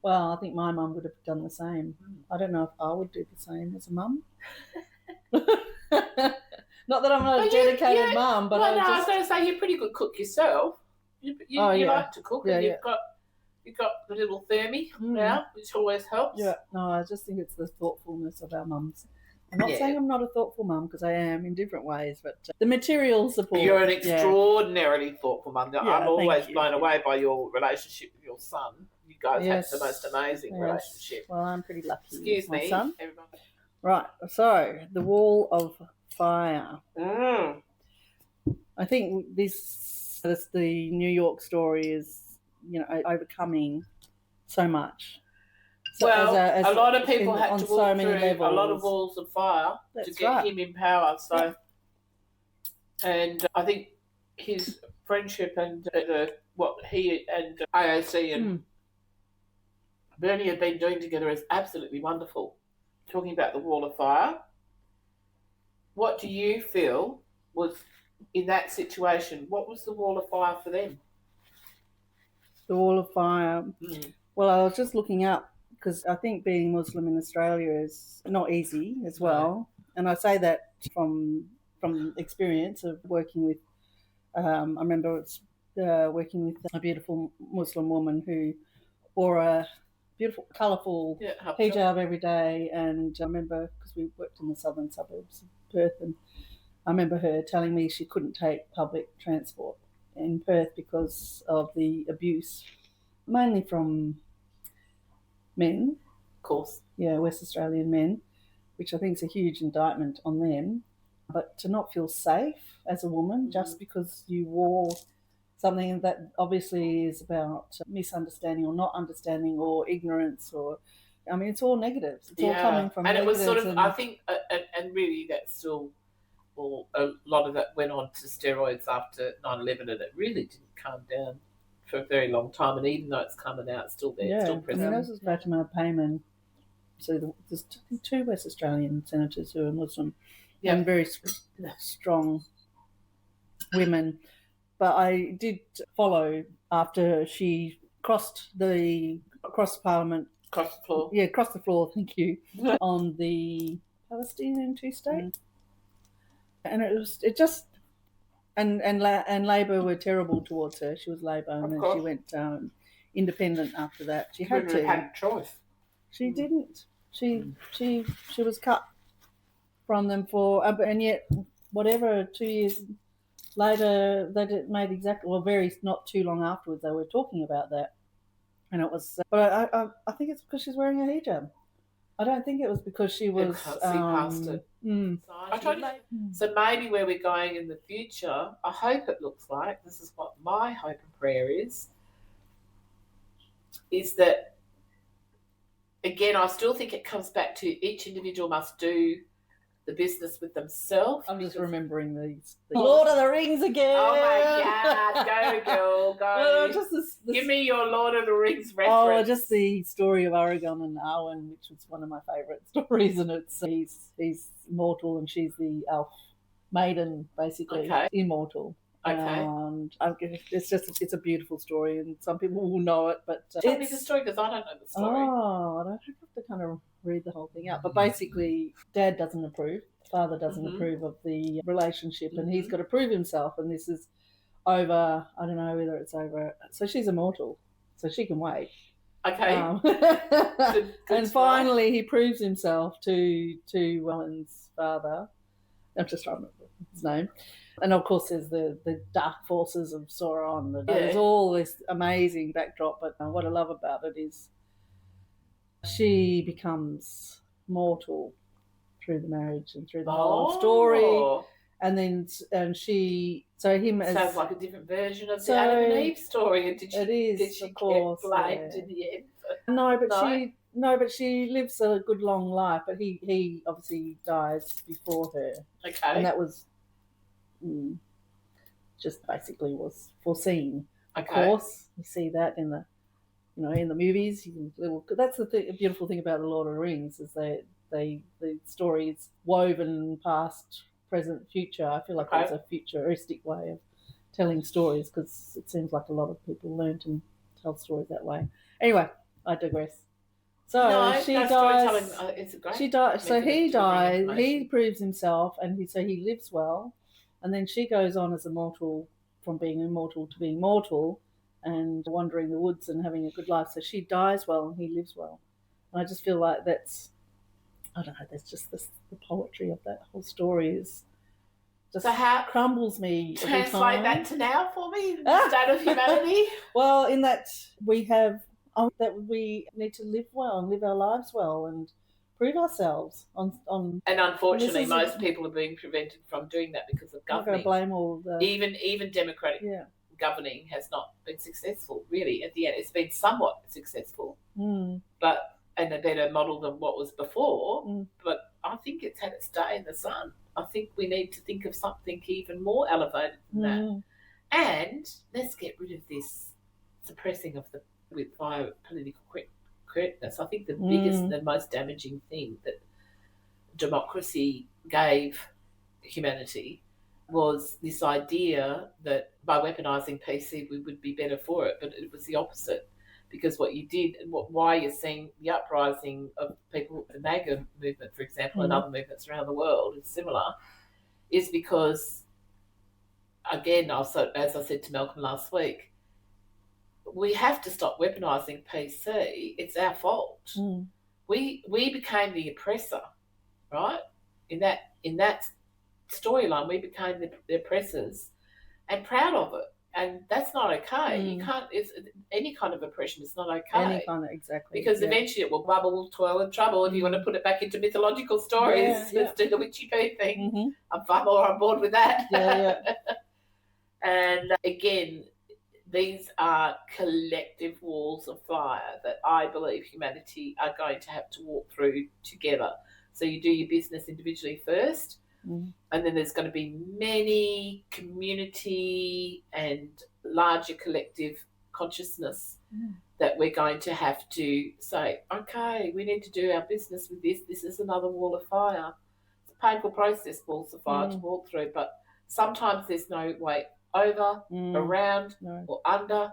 Well, I think my mum would have done the same. I don't know if I would do the same as a mum. Not that I'm not a dedicated mum, but I was going to say, you're a pretty good cook yourself. You like to cook, and you've got the little thermy now, which always helps. Yeah, no, I just think it's the thoughtfulness of our mums. I'm not saying I'm not a thoughtful mum, because I am in different ways, but the material support. You're an extraordinarily thoughtful mum. I'm always blown away by your relationship with your son. You guys have the most amazing relationship. Well, I'm pretty lucky. Excuse me, son. everyone. Right, so the wall of fire. I think this the New York story is, overcoming so much. So a lot of people had to walk through levels. A lot of walls of fire to get him in power. So, and I think his friendship and what he and AOC and Bernie have been doing together is absolutely wonderful. Talking about the wall of fire, what do you feel was in that situation? What was the wall of fire for them? The wall of fire. Well, I was just looking up, because I think being Muslim in Australia is not easy as well. And I say that from experience of working with, I remember working with a beautiful Muslim woman who wore a beautiful, colourful hijab every day. And I remember, because we worked in the southern suburbs of Perth, and I remember her telling me she couldn't take public transport in Perth because of the abuse, mainly from men. Of course. Yeah, West Australian men, which I think is a huge indictment on them. But to not feel safe as a woman just because you wore something that obviously is about misunderstanding or not understanding or ignorance, or, I mean, it's all negatives. It's all coming from and negatives. It was sort of, I think, and really that's still, well, a lot of that went on to steroids after 9/11, and it really didn't calm down for a very long time. And even though it's coming out, it's still there, it's still present. This is Fatima Payman. So there's two West Australian senators who are Muslim and very strong women. But I did follow after she crossed Parliament Across the floor. Yeah, across the floor, thank you, on the Palestinian two-state. And and Labor were terrible towards her. She was Labor, and then she went independent after that. She had to. Had a choice. She didn't. She was cut from them and yet whatever 2 years later they made not too long afterwards they were talking about that, and it was. But I think it's because she's wearing a hijab. I don't think it was because she was. Can't see past it. So maybe where we're going in the future, I hope it looks like, this is what my hope and prayer is that, again, I still think it comes back to each individual must do the business with themselves. I'm just remembering the Lord of the Rings again. Oh my God, go girl, go. Give me your Lord of the Rings reference. Oh, just the story of Ardern and Arwen, which was one of my favourite stories, and it's he's immortal and she's the elf maiden, basically, immortal. Okay. And it's a beautiful story, and some people will know it, but tell me the story because I don't know the story. Oh, I have to kind of read the whole thing out. But basically, Dad doesn't approve, Father doesn't approve of the relationship, and he's got to prove himself. And this is over. I don't know whether it's over. So she's immortal, so she can wait. Okay. Good and finally, he proves himself to Welland's father. I'm just trying to remember his name. And of course, there's the dark forces of Zohran. There's all this amazing backdrop. But what I love about it is she becomes mortal through the marriage and through the whole story. And then sounds like a different version of the Adam and Eve story. And did she of course, get blamed in the end? No, but she lives a good long life. But he obviously dies before her. Okay, and that was just basically was foreseen. Of course, you see that in the movies. That's the beautiful thing about the Lord of the Rings is the story is woven past, present, future. I feel like it's a futuristic way of telling stories because it seems like a lot of people learn to tell stories that way. Anyway, I digress. So she dies. It's a great. She dies. So he dies. He proves himself, and he lives well, and then she goes on as a mortal, from being immortal to being mortal, and wandering the woods and having a good life. So she dies well, and he lives well, and I just feel like that's. I don't know. There's just the poetry of that whole story is. Just crumbles me. Translate that to now for me. The state of humanity. Well, in that we have. That we need to live well and live our lives well and prove ourselves on. And unfortunately, most people are being prevented from doing that because of governing. I'm going to blame all the even democratic governing has not been successful. Really, at the end, it's been somewhat successful, but and a better model than what was before. But I think it's had its day in the sun. I think we need to think of something even more elevated than that. And let's get rid of this suppressing of via political correctness. I think the biggest, the most damaging thing that democracy gave humanity was this idea that by weaponising PC we would be better for it, but it was the opposite. Because what you did, and why you're seeing the uprising of people, the MAGA movement, for example, and other movements around the world is similar, is because, again, as I said to Malcolm last week, we have to stop weaponising PC. It's our fault. We became the oppressor, right? In that storyline, we became the oppressors, and proud of it. And that's not okay. You can't. It's any kind of oppression is not okay. Any kind of exactly. Because eventually it will bubble, twirl, and trouble. If you want to put it back into mythological stories, let's do the witchy poo thing. I'm far more on board with that. And again, these are collective walls of fire that I believe humanity are going to have to walk through together. So you do your business individually first. And then there's going to be many community and larger collective consciousness that we're going to have to say, okay, we need to do our business with this. This is another wall of fire. It's a painful process, walls of fire to walk through, but sometimes there's no way over, around, or under.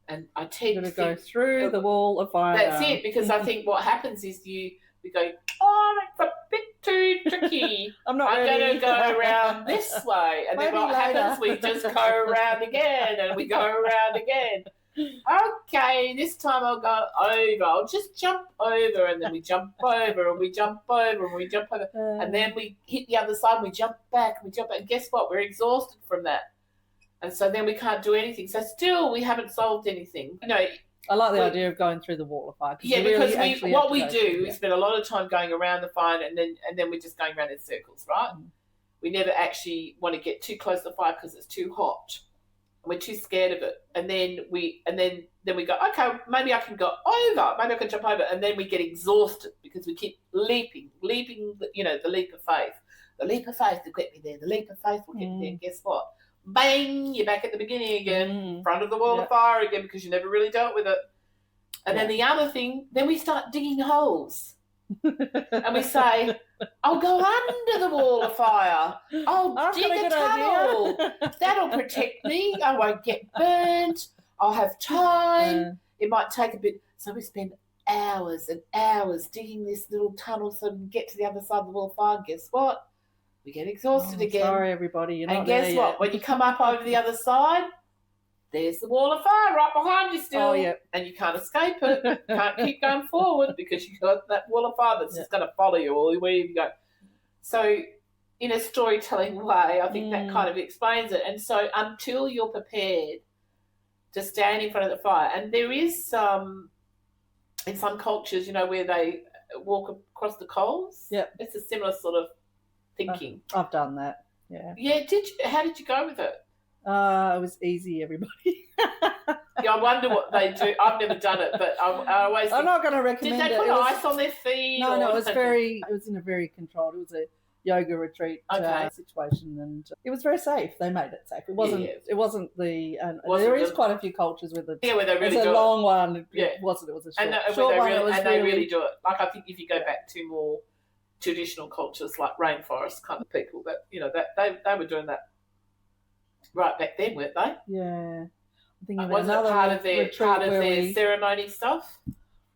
And I You're tend going to to go think, through the wall of fire. that's it, because I think what happens is we go, oh, it's a bit too tricky. I'm going to go around this way. And then Maybe what later. happens, we just go around again, and we go around again. Okay, this time I'll go over. I'll just jump over, and then we jump over, and we jump over, and we jump over. And then we hit the other side, and we jump back, and we jump back. And guess what? We're exhausted from that. And so then we can't do anything. So still we haven't solved anything. You know, I like the idea of going through the wall of fire. Yeah, because what we do, we spend a lot of time going around the fire, and then we're just going around in circles, right? We never actually want to get too close to the fire because it's too hot. We're too scared of it, and then we go, okay, maybe I can go over, maybe I can jump over, and then we get exhausted because we keep leaping, you know, the leap of faith. The leap of faith will get me there. The leap of faith will get me there. And guess what? Bang! You're back at the beginning again, front of the wall of fire again, because you never really dealt with it. And then the other thing, then we start digging holes. And we say, I'll go under the wall of fire. I'll dig a tunnel. That'll protect me. I won't get burnt. I'll have time. It might take a bit. So we spend hours and hours digging this little tunnel so we can get to the other side of the wall of fire. And guess what? We get exhausted again. Sorry, everybody. You're not and guess what? Yet. When you come up over the other side, there's the wall of fire right behind you still. Oh, yeah. And you can't escape it. You can't keep going forward because you've got that wall of fire that's just going to follow you all the way you go. So in a storytelling way, I think that kind of explains it. And so until you're prepared to stand in front of the fire, and there is some, in some cultures, you know, where they walk across the coals. Yeah. It's a similar sort of thinking. I've done that, yeah. Yeah, how did you go with it? It was easy, everybody. Yeah, I wonder what they do. I've never done it, but I always think, I'm not going to recommend it. did they put ice on their feet? No, it was in a very controlled, it was a yoga retreat situation, and it was very safe. They made it safe. It wasn't there is quite a few cultures with it. Yeah, where they really do it. It's a long one. Yeah. It wasn't. It was a short, and short one. They really do it. Like, I think if you go back to more traditional cultures like rainforest kind of people, that, you know, that they were doing that right back then, weren't they? Yeah. I think it was another part of their we, ceremony stuff.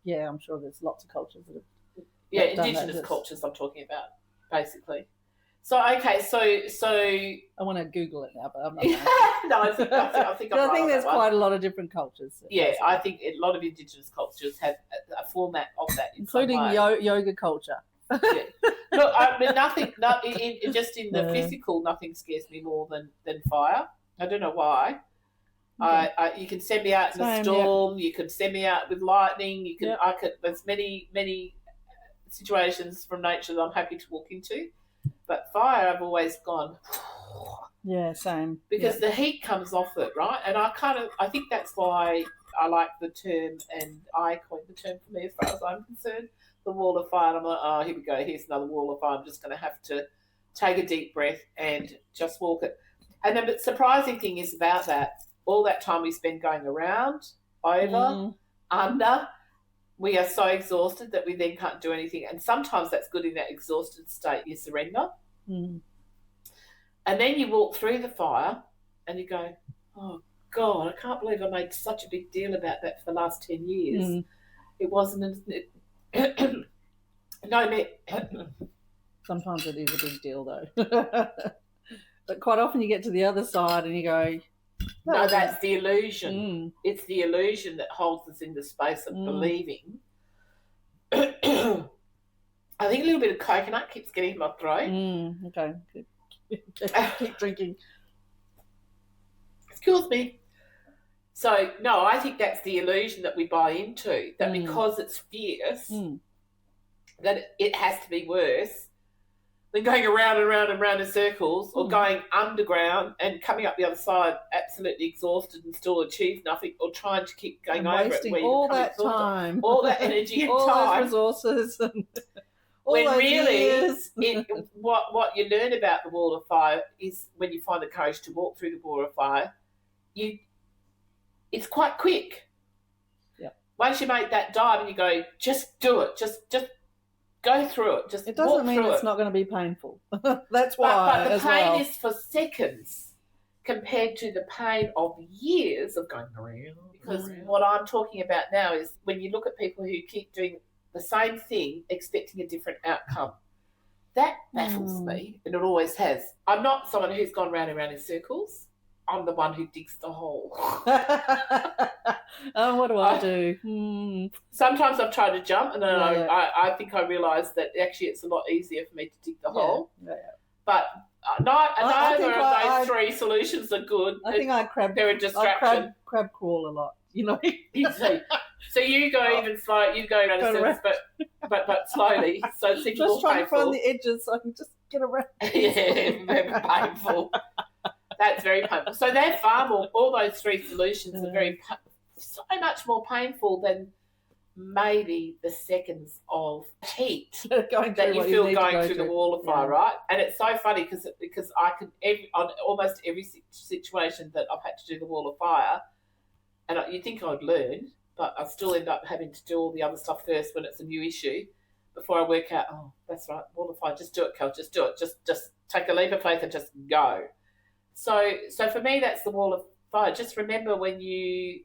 Yeah, I'm sure there's lots of cultures that have. Yeah, indigenous cultures I'm talking about, basically. So okay, so I want to Google it now, but I'm not. No, I think I'm right on there's that quite a lot of different cultures. Yeah, basically. I think a lot of indigenous cultures have a format of that, including yoga culture. Yeah. Look, I mean, just in the physical, nothing scares me more than fire. I don't know why. Okay. You can send me out in a storm. Yeah. You can send me out with lightning. You can. There's many situations from nature that I'm happy to walk into, but fire, I've always gone. Yeah, same. Because the heat comes off it, right? And I think that's why I like the term, and I coined the term for me as far as I'm concerned, the wall of fire. And I'm like, oh, here we go. Here's another wall of fire. I'm just going to have to take a deep breath and just walk it. And the surprising thing is about that, all that time we spend going around, over, under, we are so exhausted that we then can't do anything. And sometimes that's good in that exhausted state, you surrender. Mm. And then you walk through the fire and you go, oh, God, I can't believe I made such a big deal about that for the last 10 years. Mm. It wasn't... Sometimes it is a big deal, though. But quite often you get to the other side and you go... No, that's the illusion. Mm. It's the illusion that holds us in the space of believing. I think a little bit of coconut keeps getting in my throat. Okay. Keep drinking. Excuse me. So, no, I think that's the illusion that we buy into, that because it's fierce, that it has to be worse than going around and round and round in circles, or going underground and coming up the other side absolutely exhausted and still achieve nothing, or trying to keep going over wasting it. All that time. All that energy and all time. All those resources. And all when those really, years. what you learn about the wall of fire is when you find the courage to walk through the wall of fire, it's quite quick. Yeah. Once you make that dive and you go, just do it, just go through it. Just it doesn't mean it's not going to be painful. That's why. But the pain is for seconds. compared to the pain of years of going around. Because what I'm talking about now is when you look at people who keep doing the same thing expecting a different outcome. That baffles me, and it always has. I'm not someone who's gone round and round in circles. I'm the one who digs the hole. Oh, what do I do? Sometimes I've tried to jump, and then I think I realised that actually it's a lot easier for me to dig the hole. Yeah. But neither of those three solutions are good. I think they're a distraction. Crab crawl a lot, you know. So you go even slow. You go around a sense, but slowly. So it seems just trying painful. to find the edges so I can just get around. Yeah, very painful. That's very painful. So they're far more. All those three solutions are so much more painful than maybe the seconds of heat that you feel going through the wall of fire, right? And it's so funny because I can on almost every situation that I've had to do the wall of fire, and you'd think I'd learn, but I still end up having to do all the other stuff first when it's a new issue before I work out, oh, that's right, wall of fire, just do it, Kel, just do it. Just take a leap of faith and just go. So for me, that's the wall of fire. Just remember when you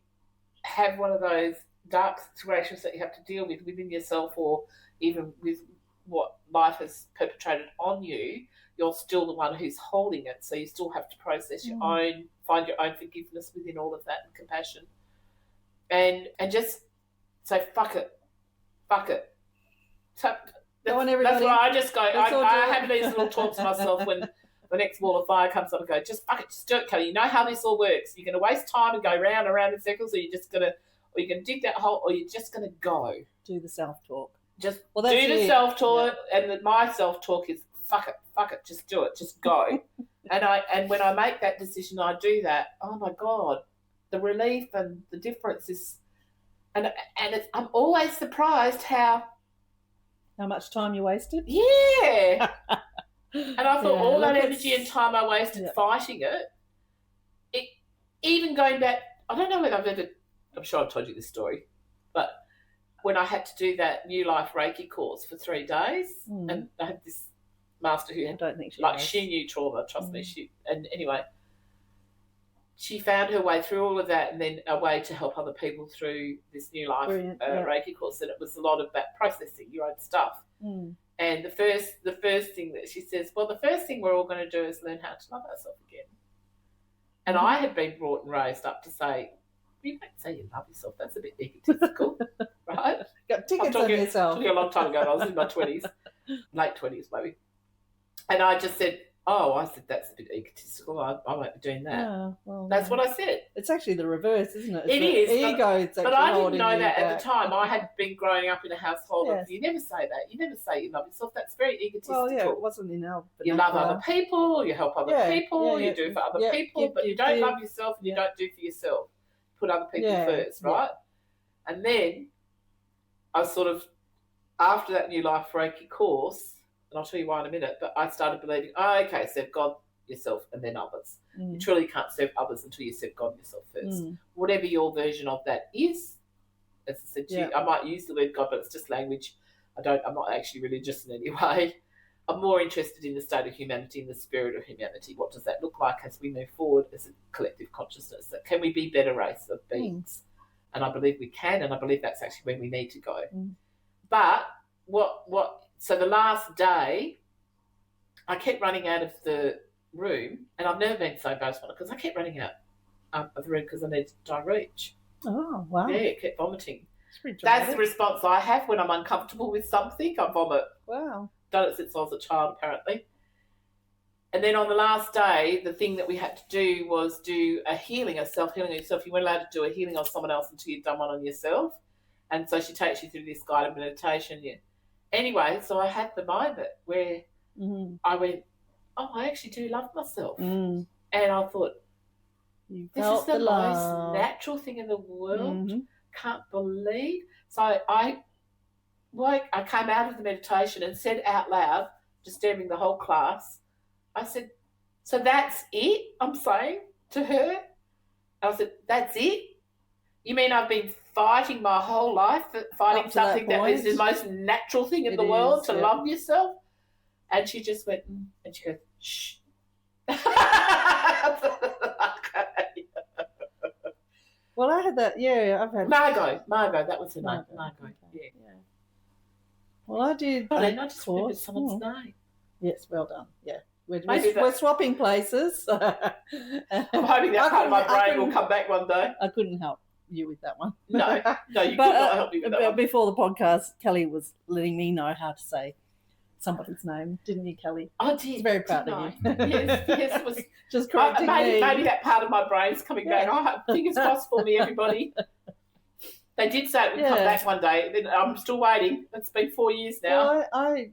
have one of those dark situations that you have to deal with within yourself or even with what life has perpetrated on you, you're still the one who's holding it. So you still have to process your own, find your own forgiveness within all of that and compassion. And just say, fuck it. So that's why I just go, I have these little talks to myself when the next wall of fire comes up and go, just fuck it, just do it, Kelly. You know how this all works. You're going to waste time and go round and round in circles, or you're just going to, or you're going to dig that hole, or you're just going to go. Do the self-talk. Just do the self-talk, and my self-talk is, fuck it, just do it, just go. and when I make that decision, I do that, oh my God, the relief and the difference is, and I'm always surprised how much time you wasted. Yeah. And I thought all that energy and time I wasted fighting it, even going back, I don't know whether I'm sure I've told you this story, but when I had to do that New Life Reiki course for 3 days, and I had this master who had, she knew trauma, trust me, anyway, she found her way through all of that and then a way to help other people through this New Life Reiki course, and it was a lot of that processing your own stuff. And the first thing that she says, well, the first thing we're all going to do is learn how to love ourselves again. And I had been brought and raised up to say, you don't say you love yourself, that's a bit egotistical, right? Got tickets on yourself. Took me a long time ago, I was in my 20s, late 20s maybe. And I just said, that's a bit egotistical. I won't be doing that. Yeah, well, that's what I said. It's actually the reverse, isn't it? It is. Ego. But I didn't know that at the time. I had been growing up in a household of, you never say that. You never say you love yourself. That's very egotistical. Well, yeah, it wasn't in our... You love other people, you help other people, you do for other people, but you don't love yourself and you don't do for yourself. Put other people first, right? And then I sort of, after that New Life Reiki course, and I'll tell you why in a minute, but I started believing, serve God, yourself, and then others. You truly can't serve others until you serve God and yourself first. Whatever your version of that is, as I said to you, I might use the word God, but it's just language. I'm not actually religious in any way. I'm more interested in the state of humanity and the spirit of humanity. What does that look like as we move forward as a collective consciousness? Can we be better race of beings? And I believe we can, and I believe that's actually where we need to go. But so the last day, I kept running out of the room, and I've never been so embarrassed because I kept running out of the room because I needed to reach. Oh, wow. Yeah, I kept vomiting. That's the response I have when I'm uncomfortable with something. I vomit. Wow. Done it since I was a child, apparently. And then on the last day, the thing that we had to do was do a healing, a self-healing on yourself. You weren't allowed to do a healing on someone else until you'd done one on yourself. And so she takes you through this guided meditation. Anyway, so I had the moment where I went, I actually do love myself. And I thought, this is the most natural thing in the world. Can't believe. So I came out of the meditation and said out loud, disturbing the whole class, I said, so that's it, I'm saying to her? I said, that's it? You mean I've been fighting my whole life, fighting something that is the most natural thing in the world, to love yourself? And she just went, and she goes, shh. Well, I had that. Yeah, I've had Margot, that was her name. Margot. Okay. Yeah. Well, I did. I just remembered someone's name. Yes, well done. Yeah. Maybe We're swapping places. I'm hoping that part of my brain will come back one day. I couldn't help you with that one. No, you could not help me with that one. Before the podcast, Kelly was letting me know how to say somebody's name, didn't you, Kelly? I did. I was very proud of you. Yes, it was. Just correcting me. Maybe that part of my brain's coming back. Oh, fingers crossed for me, everybody. They did say it would come back one day. Then I'm still waiting. It's been 4 years now. Well,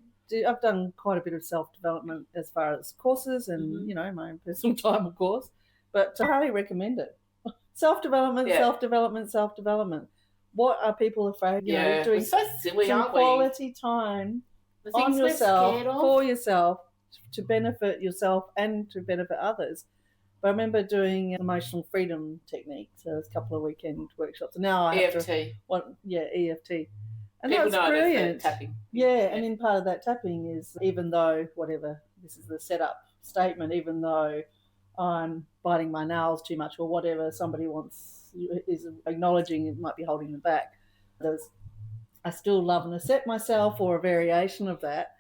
I've done quite a bit of self-development as far as courses and, my own personal time, of course. But I highly recommend it. Self-development, self-development. What are people afraid of? Doing we're so silly, some aren't we? quality time The on things we're yourself, scared of. for yourself, to benefit yourself and to benefit others. But I remember doing an emotional freedom technique. So it was a couple of weekend workshops. And now I have EFT. EFT. And People that's know brilliant. that's tapping. Yeah, and in part of that tapping is even though whatever, this is the setup statement, even though I'm biting my nails too much or whatever somebody is acknowledging it might be holding them back, I still love and accept myself, or a variation of that.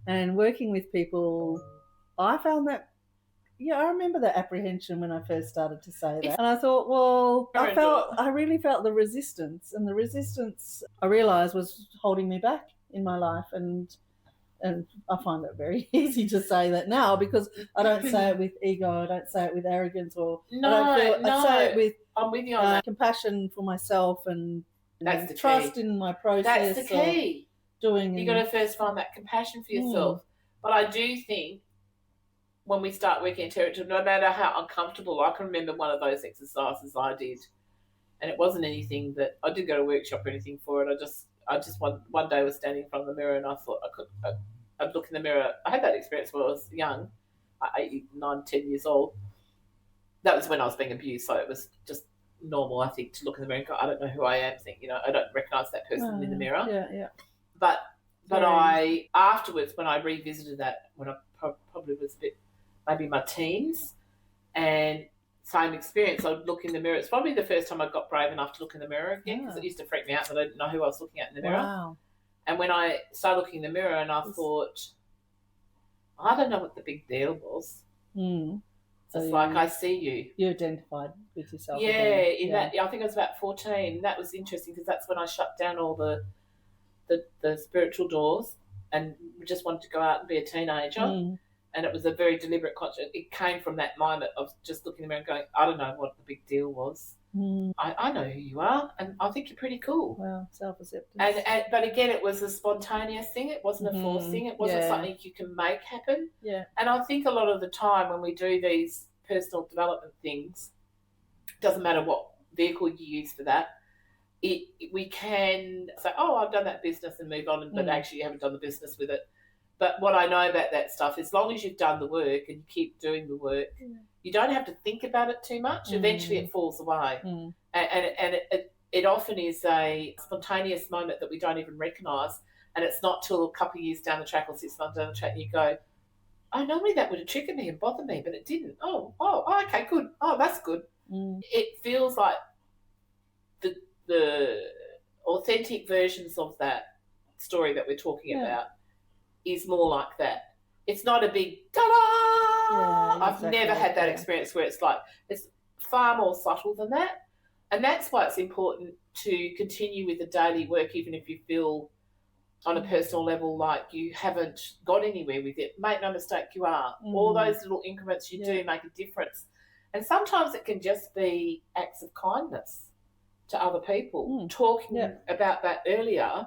And working with people, I found that, I remember that apprehension when I first started to say that. And I thought, well, I really felt the resistance, and the resistance I realised was holding me back in my life. And I find it very easy to say that now, because I don't say it with ego, I don't say it with arrogance, or I say it with I'm with you on that. compassion for myself and That's the trust key. in my process. That's the key. You've got to first find that compassion for yourself. But I do think when we start working in territory, no matter how uncomfortable, I can remember one of those exercises I did, and it wasn't anything that I didn't go to a workshop or anything for it. I just one day was standing in front of the mirror, and I thought I'd look in the mirror. I had that experience when I was young, 8, 9, 10 years old. That was when I was being abused, so it was just normal, I think, to look in the mirror and go, I don't know who I am, think, I don't recognise that person in the mirror. Yeah. But I, afterwards, when I revisited that, when I probably was a bit, maybe my teens, and same experience, I would look in the mirror. It's probably the first time I got brave enough to look in the mirror again, because it used to freak me out that I didn't know who I was looking at in the mirror. Wow. And when I started looking in the mirror, and I thought, I don't know what the big deal was. So it's like, I see you. You identified with yourself. Yeah, again. that, I think I was about 14. That was interesting, because that's when I shut down all the spiritual doors and just wanted to go out and be a teenager. And it was a very deliberate conscious. It came from that moment of just looking around and going, I don't know what the big deal was. I know who you are, and I think you're pretty cool. Well, self-acceptance. But again, it was a spontaneous thing. It wasn't a forced thing. It wasn't something you can make happen. Yeah. And I think a lot of the time when we do these personal development things, doesn't matter what vehicle you use for that, we can say, oh, I've done that business and move on, but actually you haven't done the business with it. But what I know about that stuff, as long as you've done the work and you keep doing the work, you don't have to think about it too much. Eventually it falls away. And it often is a spontaneous moment that we don't even recognise. And it's not till a couple of years down the track or 6 months down the track you go, oh, normally that would have triggered me and bothered me, but it didn't. Oh, okay, good. Oh, that's good. It feels like the authentic versions of that story that we're talking about is more like that. It's not a big ta-da! I've never had that experience where it's like, it's far more subtle than that. And that's why it's important to continue with the daily work, even if you feel on a personal level like you haven't got anywhere with it. Make no mistake, you are. All those little increments you do make a difference. And sometimes it can just be acts of kindness to other people. Talking about that earlier,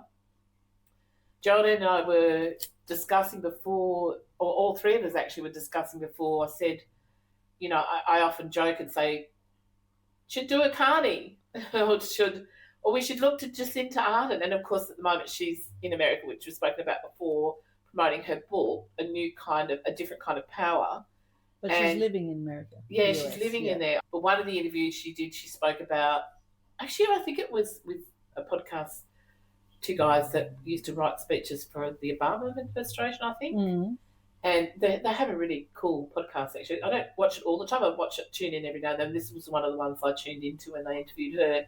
Geraldine and I were discussing before, or all three of us actually were discussing before. I said, I often joke and say, should do a carny, or we should look to Jacinda Ardern. And of course, at the moment, she's in America, which we've spoken about before, promoting her book, a different kind of power. But she's living in America. Yeah, she's living in there. But one of the interviews she did, she spoke about, actually, I think it was with a podcast, 2 guys that used to write speeches for the Obama administration, I think. And they have a really cool podcast, actually. I don't watch it all the time. I watch it, tune in every now and then. This was one of the ones I tuned into when they interviewed her.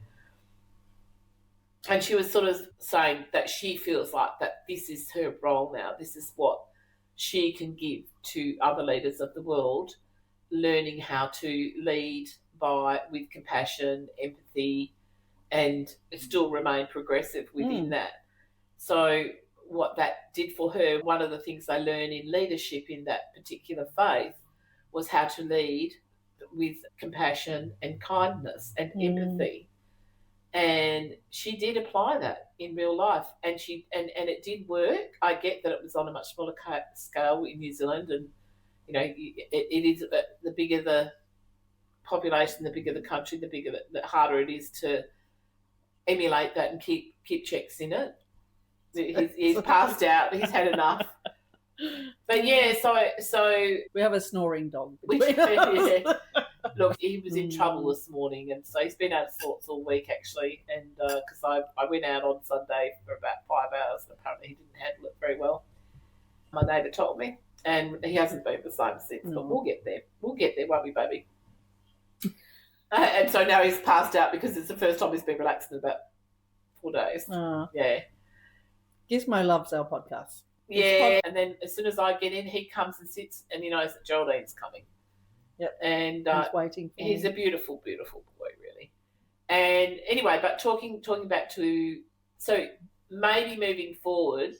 And she was sort of saying that she feels like that this is her role now. This is what she can give to other leaders of the world, learning how to lead with compassion, empathy, and still remain progressive within that. So what that did for her, one of the things they learn in leadership in that particular faith was how to lead with compassion and kindness and empathy. And she did apply that in real life, and it did work. I get that it was on a much smaller scale in New Zealand, and it is the bigger the population, the bigger the country, the harder it is to emulate that and keep checks in it. He's passed out. He's had enough. But yeah, so we have a snoring dog. Look, he was in trouble this morning, and so he's been out of sorts all week, actually. And because I went out on Sunday for about 5 hours, and apparently he didn't handle it very well. My neighbour told me, and he hasn't been the same since. But we'll get there. We'll get there, won't we, baby? And so now he's passed out because it's the first time he's been relaxed in about 4 days. Yeah. Gizmo loves our podcast. Yeah, and then as soon as I get in, he comes and sits, and he knows that Geraldine's coming. Yep. And he's waiting for he's a beautiful, beautiful boy, really. And anyway, but talking back to, so maybe moving forward,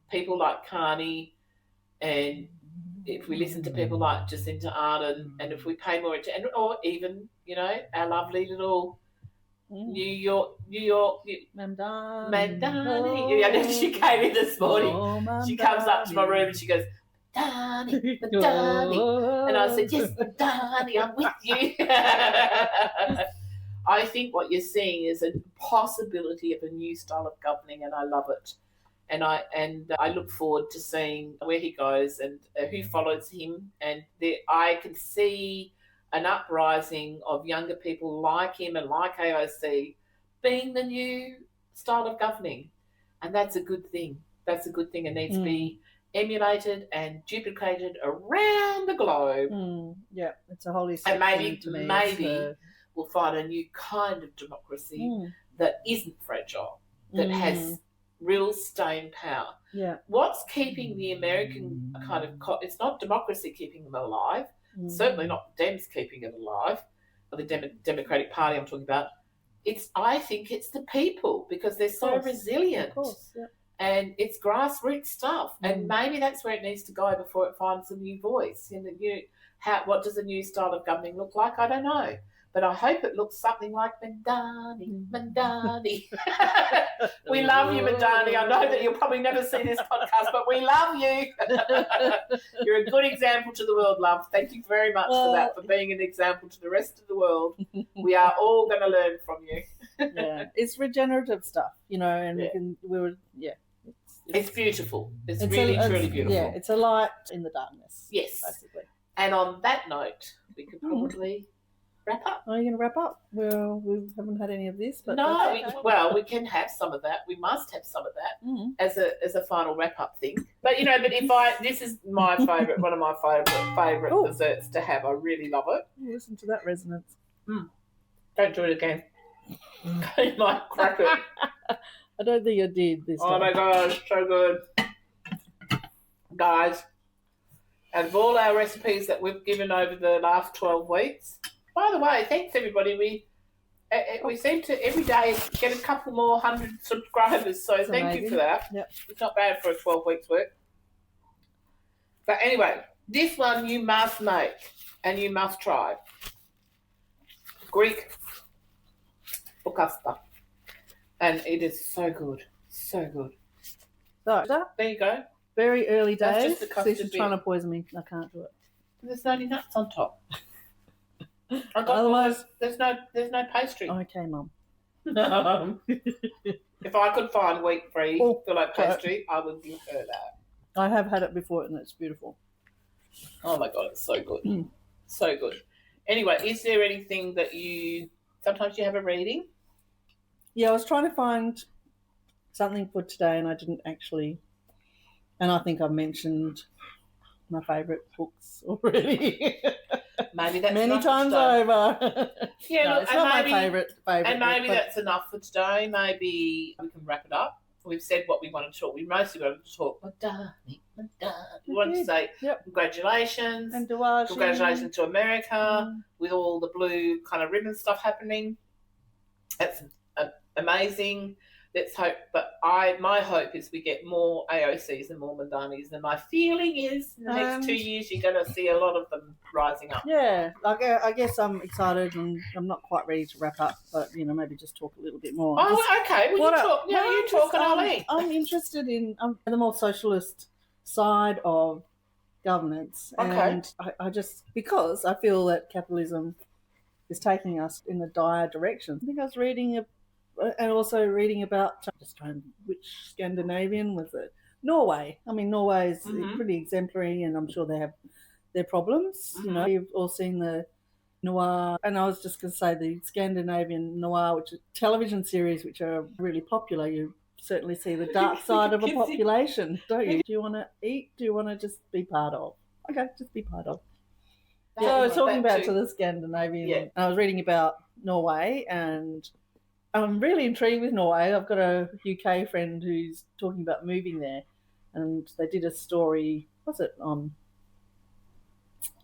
people like Carney, and if we listen to people like Jacinda Ardern, and if we pay more attention, or even, our lovely little New York Mamdani. She came in this morning. She comes up to my room and she goes, Mamdani. And I said, yes, Mamdani, I'm with you. I think what you're seeing is a possibility of a new style of governing, and I love it. And I look forward to seeing where he goes and who follows him. And I can see an uprising of younger people like him and like AOC being the new style of governing. And that's a good thing. That's a good thing. It needs to be emulated and duplicated around the globe. Yeah, it's a holy and maybe we'll find a new kind of democracy that isn't fragile, that has real staying power. Yeah. What's keeping the American kind of it's not democracy keeping them alive. Certainly not the Dems keeping it alive, or the Democratic Party I'm talking about. I think it's the people, because they're so resilient. Of course, yeah. And it's grassroots stuff. And maybe that's where it needs to go before it finds a new voice. What does a new style of governing look like? I don't know. But I hope it looks something like Mamdani. We love you, Mamdani. I know that you'll probably never see this podcast, but we love you. You're a good example to the world, love. Thank you very much for that, for being an example to the rest of the world. We are all going to learn from you. Yeah, it's regenerative stuff, and it's beautiful. It's really, truly beautiful. Yeah, it's a light in the darkness. Yes. Basically. And on that note, we could probably wrap up. Are you going to wrap up? Well, we haven't had any of this, but no. We can have some of that. We must have some of that as a final wrap up thing. But this is my favourite, one of my favourite desserts to have. I really love it. Listen to that resonance. Don't do it again. You might crack it. I don't think I did this time. Oh my gosh, so good, guys! Out of all our recipes that we've given over the last 12 weeks. By the way, thanks everybody. We seem to every day get a couple more 100 subscribers, so thank you for that. Yep. It's not bad for a 12 weeks work. But anyway, this one you must make and you must try. Greek focaccia. And it is so good. So good. So, there you go. Very early That's days. just the custard She's trying to poison me. I can't do it. There's no nuts on top. Otherwise, there's no pastry. Okay, Mum. If I could find wheat-free fillet pastry, I would prefer that. I have had it before, and it's beautiful. Oh my god, it's so good, so good. Anyway, is there anything that sometimes you have a reading? Yeah, I was trying to find something for today, and I didn't actually. And I think I've mentioned my favourite books already. Maybe that's many enough times for today. over. Yeah, No, look, it's and not maybe, my favourite. And maybe book, that's enough for today. Maybe we can wrap it up. We've said what we want to talk. We mostly wanted to talk. Mamdani. We wanted to say congratulations. And congratulations to America with all the blue kind of ribbon stuff happening. That's amazing. Let's hope. But my hope is we get more AOCs and more Mamdanis. And my feeling is in the next 2 years you're going to see a lot of them rising up. Yeah, I guess I'm excited, and I'm not quite ready to wrap up, but maybe just talk a little bit more. Oh, okay. Well, you talk. Yeah, you talk, and I'll eat. I'm interested in the more socialist side of governance, and I just because I feel that capitalism is taking us in a dire direction. I think I was reading and also reading about which Scandinavian was it? Norway. I mean, Norway is pretty exemplary, and I'm sure they have their problems. You've all seen the noir, and I was just going to say the Scandinavian noir, which is television series, which are really popular. You certainly see the dark side of a population, don't you? Do you want to eat? Do you want to just be part of? Okay, just be part of. So I was talking about to the Scandinavian. I was reading about Norway, and I'm really intrigued with Norway. I've got a UK friend who's talking about moving there, and they did a story. Was it on?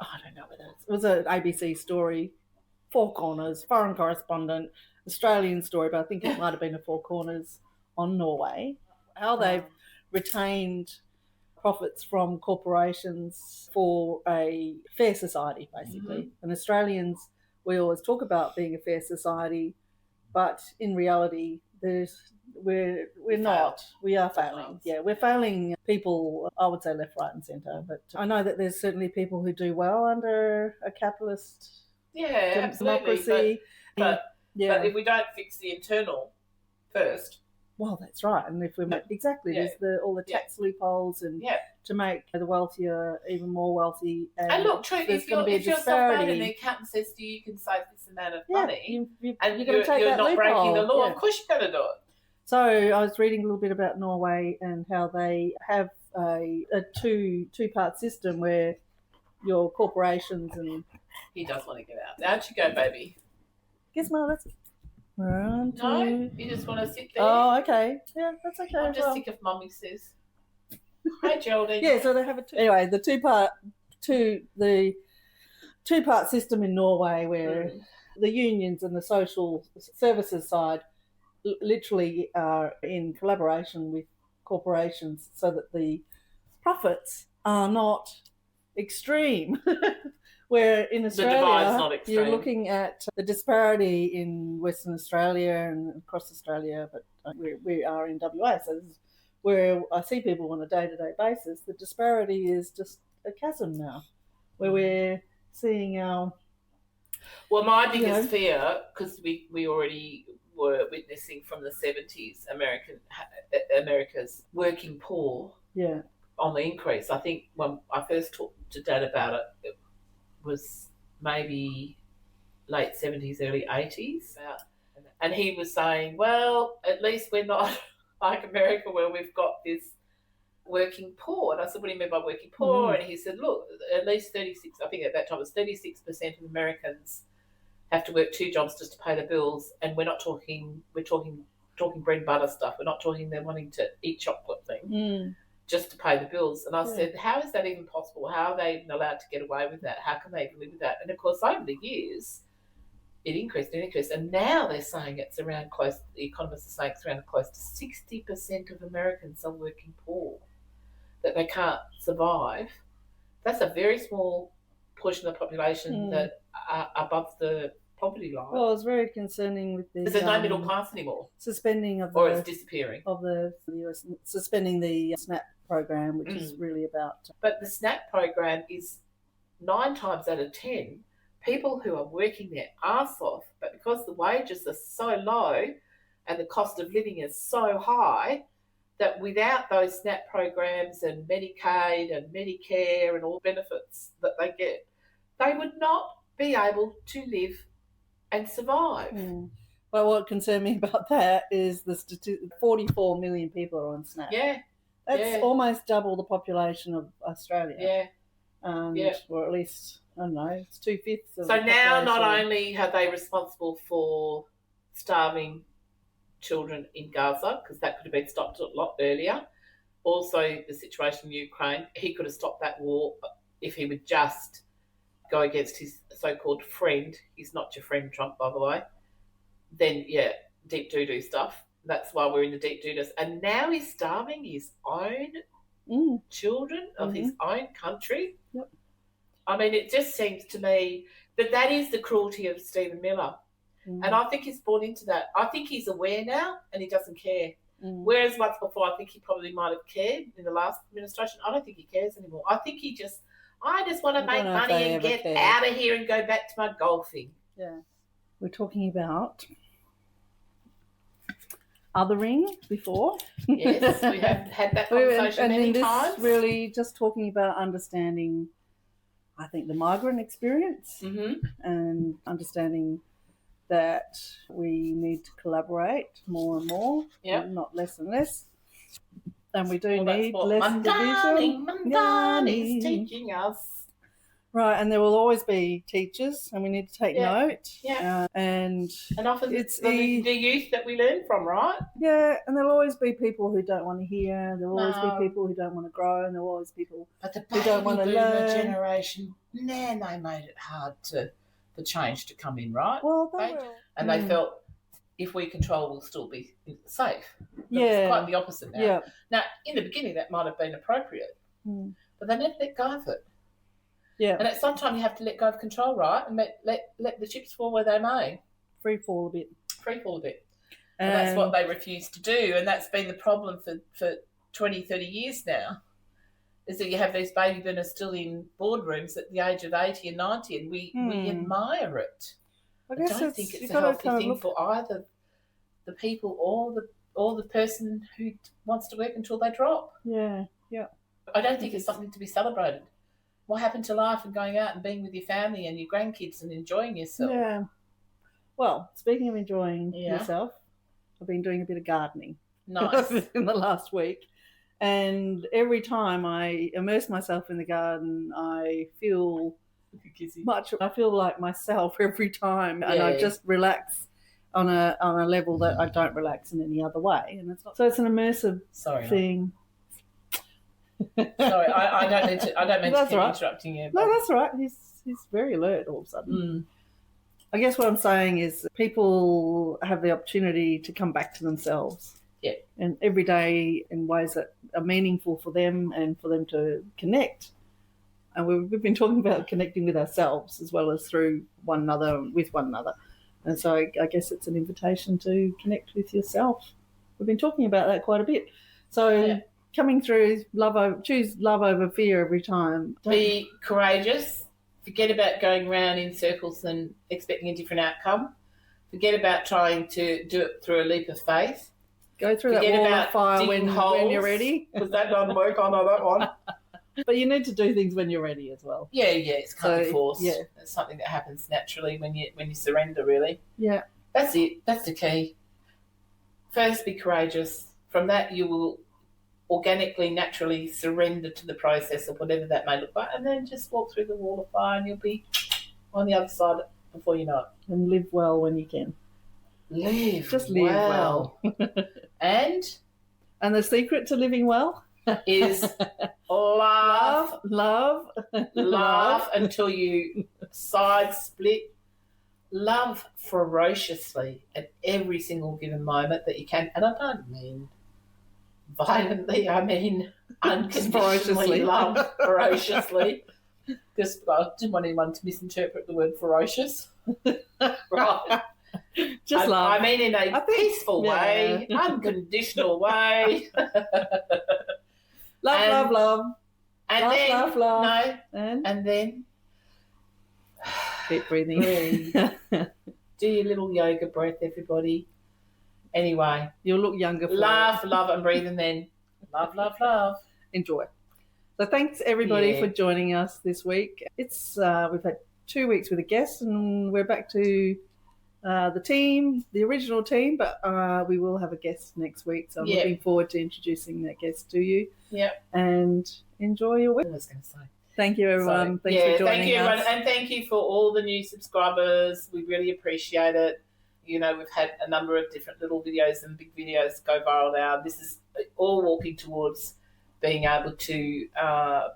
I don't know whether it was an ABC story. Four Corners, foreign correspondent, Australian story, but I think it might have been a Four Corners on Norway. How they've retained profits from corporations for a fair society, basically. And Australians, we always talk about being a fair society, but in reality, we're not. We are failing. Yeah, we're failing people, I would say left, right and centre. But I know that there's certainly people who do well under a capitalist democracy. But if we don't fix the internal first... Well, that's right. And if we there's all the tax loopholes and to make the wealthier even more wealthy. And look, true, if you're self-made and the accountant says to you, you can save this amount of money, and you're not breaking the law, of course you're going to do it. So I was reading a little bit about Norway and how they have a two-part system where your corporations and... He does want to get out. Out you go, baby. Gizmo, let's... One, two. No, you just want to sit there. Oh, okay. Yeah, that's okay. I'm just sick of Mummy says. Hi, Geraldine. Yeah, so they have anyway, the two-part system in Norway where the unions and the social services side literally are in collaboration with corporations so that the profits are not extreme. Where in Australia, you're looking at the disparity in Western Australia and across Australia, but we are in WA, so this is where I see people on a day-to-day basis. The disparity is just a chasm now, where we're seeing our... Well, my biggest fear, because we already were witnessing from the 70s, America's working poor on the increase. I think when I first talked to Dad about it was maybe late 70s, early 80s. And he was saying, well, at least we're not like America where we've got this working poor. And I said, what do you mean by working poor? And he said, look, at least 36, I think at that time it was 36% of Americans have to work 2 jobs just to pay the bills. And we're talking bread and butter stuff. We're not talking they're wanting to eat chocolate thing. Just to pay the bills. And I said, how is that even possible? How are they even allowed to get away with that? How can they even live with that? And of course, over the years, it increased. And now they're saying it's around the economists are saying it's around close to 60% of Americans are working poor, that they can't survive. That's a very small portion of the population that are above the poverty line. Well, it's very concerning with the... There's no middle class anymore. Suspending of the... Or it's disappearing. Of the US, suspending the SNAP program, which is really about... But the SNAP program is 9 times out of 10 people who are working their arse off, but because the wages are so low and the cost of living is so high, that without those SNAP programs and Medicaid and Medicare and all benefits that they get, they would not be able to live and survive. Well, what concerned me about that is the 44 million people are on SNAP. Yeah. That's almost double the population of Australia. Yeah. or at least, I don't know, it's 2/5. So now not only are they responsible for starving children in Gaza, because that could have been stopped a lot earlier, also the situation in Ukraine, he could have stopped that war if he would just go against his so-called friend. He's not your friend, Trump, by the way. Then, yeah, deep doo-doo stuff. That's why we're in the deep doo-doos. And now he's starving his own children of his own country. Yep. I mean, it just seems to me that is the cruelty of Stephen Miller. And I think he's bought into that. I think he's aware now and he doesn't care. Whereas once before, I think he probably might have cared in the last administration. I don't think he cares anymore. I think I just want to make money and get out of here and go back to my golfing. Yeah. We're talking about othering before. Yes, we have had that conversation many times. And really just talking about understanding, I think, the migrant experience and understanding that we need to collaborate more and more, not less and less. And we do need less division. Mamdani's teaching us. Right, and there will always be teachers, and we need to take note. Yeah. And often it's the youth that we learn from, right? Yeah, and there'll always be people who don't want to hear. There'll always be people who don't want to grow, and there'll always be people who don't want to learn. The generation, they made it hard for change to come in, right? Well, they will. And they felt if we control, we'll still be safe. It's quite the opposite now. Yeah. Now, in the beginning, that might have been appropriate, but they never let go of it. Yeah. And at some time, you have to let go of control, right? And let the chips fall where they may. Free fall a bit. And that's what they refuse to do. And that's been the problem for 20, 30 years now, is that you have these baby boomers still in boardrooms at the age of 80 and 90, and we admire it. I don't think it's a healthy thing for either the people or the person who wants to work until they drop. Yeah, yeah. I don't think it's something to be celebrated. What happened to life and going out and being with your family and your grandkids and enjoying yourself? Yeah. Well, speaking of enjoying yourself, I've been doing a bit of gardening. Nice. In the last week. And every time I immerse myself in the garden, I feel like myself every time, and I just relax on a level that I don't relax in any other way. And it's an immersive thing. Sorry, I don't mean to keep interrupting you. But... No, that's all right. He's very alert all of a sudden. I guess what I'm saying is people have the opportunity to come back to themselves. Yeah. And every day in ways that are meaningful for them and for them to connect. And we've been talking about connecting with ourselves as well as through one another and with one another. And so I guess it's an invitation to connect with yourself. We've been talking about that quite a bit. So coming through, choose love over fear every time. Be courageous. Forget about going around in circles and expecting a different outcome. Forget about trying to do it through a leap of faith. Go through that wall of fire when you're ready. Because that doesn't work. I know that one. But you need to do things when you're ready as well. Yeah, it's kind of forced. Yeah. It's something that happens naturally when you surrender, really. Yeah. That's it. That's the key. First, be courageous. From that, you will organically, naturally surrender to the process of whatever that may look like, and then just walk through the wall of fire and you'll be on the other side before you know it. And live well when you can. Just live well. And the secret to living well is laugh until you side split. Love ferociously at every single given moment that you can. And I don't mean violently, I mean unconditionally love ferociously. Because I didn't want anyone to misinterpret the word ferocious. Right. Just love. I mean in a peaceful way, unconditional way. Love. And love, then, love. No. And then keep breathing. Do your little yoga breath, everybody. Anyway. You'll look younger for Laugh, love and breathe, and then love. Enjoy. So thanks everybody for joining us this week. It's we've had 2 weeks with a guest and we're back to the original team, but we will have a guest next week. So I'm looking forward to introducing that guest to you. Yeah. And enjoy your week. I was going to say. Thank you, everyone. Thanks for joining thank you, everyone. us. And thank you for all the new subscribers. We really appreciate it. You know, we've had a number of different little videos and big videos go viral now. This is all walking towards being able to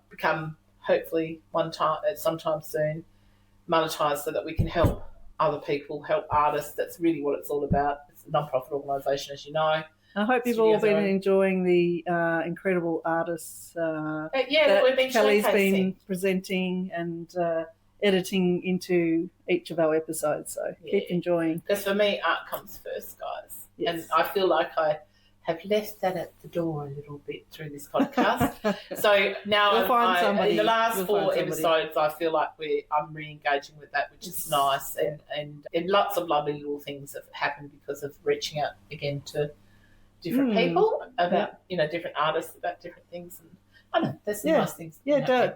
become, hopefully, sometime soon, monetised so that we can help other people, help artists. That's really what it's all about. It's a non-profit organisation, as you know. I hope you've all been enjoying the incredible artists that we've been Kelly's showcasing. been presenting and editing into each of our episodes. So keep enjoying. Because for me, art comes first, guys. Yes. And I feel like I have left that at the door a little bit through this podcast. So now in the last 4 episodes, I feel like I'm re-engaging with that, which is nice. And lots of lovely little things have happened because of reaching out again to different people about, different artists about different things. And I don't know, there's some nice things. Yeah,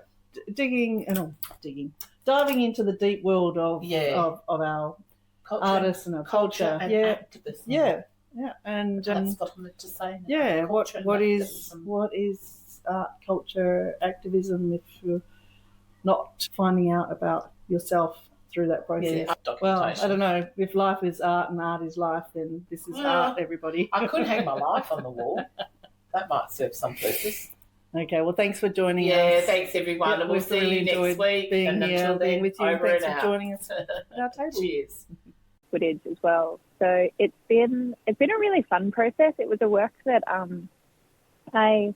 diving into the deep world of our culture, artists and our culture. And activism. Yeah. And that's what I meant to say. Yeah, what is art, culture, activism if you're not finding out about yourself through that process? Well, I don't know. If life is art and art is life, then this is art, everybody. I could hang my life on the wall. That might serve some purpose. Okay, well, thanks for joining us. Yeah, thanks, everyone. And we'll see you next week. Being here, being with you. Thanks for joining us at our table. Cheers. Footage as well. So it's been a really fun process. It was a work that I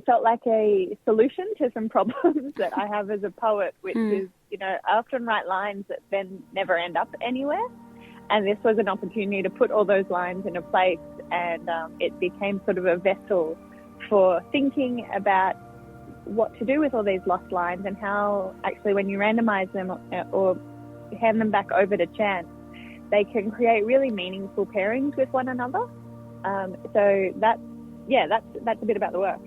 felt like a solution to some problems that I have as a poet, which is, I often write lines that then never end up anywhere. And this was an opportunity to put all those lines in a place, and it became sort of a vessel for thinking about what to do with all these lost lines and how actually when you randomise them or hand them back over to chance, they can create really meaningful pairings with one another. So that's a bit about the work.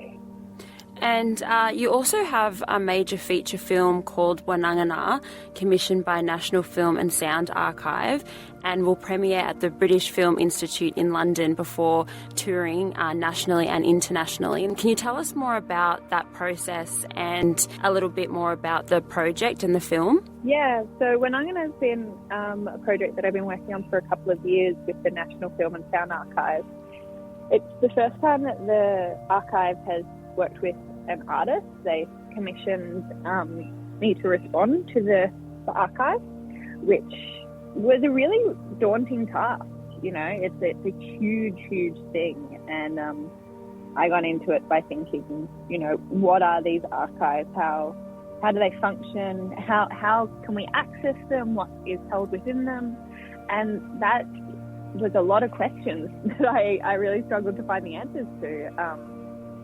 And you also have a major feature film called Wanangana, commissioned by National Film and Sound Archive, and will premiere at the British Film Institute in London before touring nationally and internationally. And can you tell us more about that process and a little bit more about the project and the film? Yeah, so Wanangana has been a project that I've been working on for a couple of years with the National Film and Sound Archive. It's the first time that the archive has worked with an artist. They commissioned me to respond to the archive, which was a really daunting task. It's a huge thing, and I got into it by thinking, what are these archives? How do they function? How can we access them? What is held within them? And that was a lot of questions that I really struggled to find the answers to,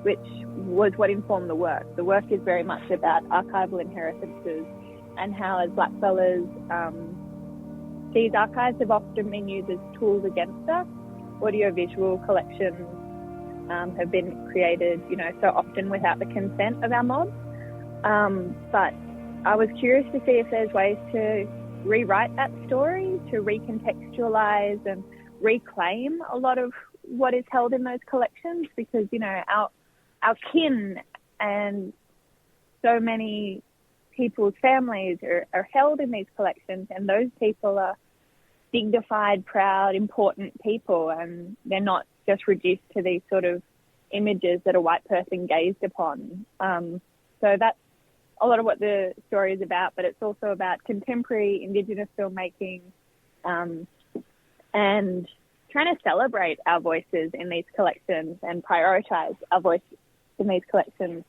which was what informed the work. The work is very much about archival inheritances and how, as blackfellas, these archives have often been used as tools against us. Audiovisual collections have been created, so often without the consent of our mob. But I was curious to see if there's ways to rewrite that story, to recontextualize and reclaim a lot of what is held in those collections, because, our kin and so many people's families are held in these collections, and those people are dignified, proud, important people, and they're not just reduced to these sort of images that a white person gazed upon. So that's a lot of what the story is about, but it's also about contemporary Indigenous filmmaking and trying to celebrate our voices in these collections and prioritise our voice in these collections.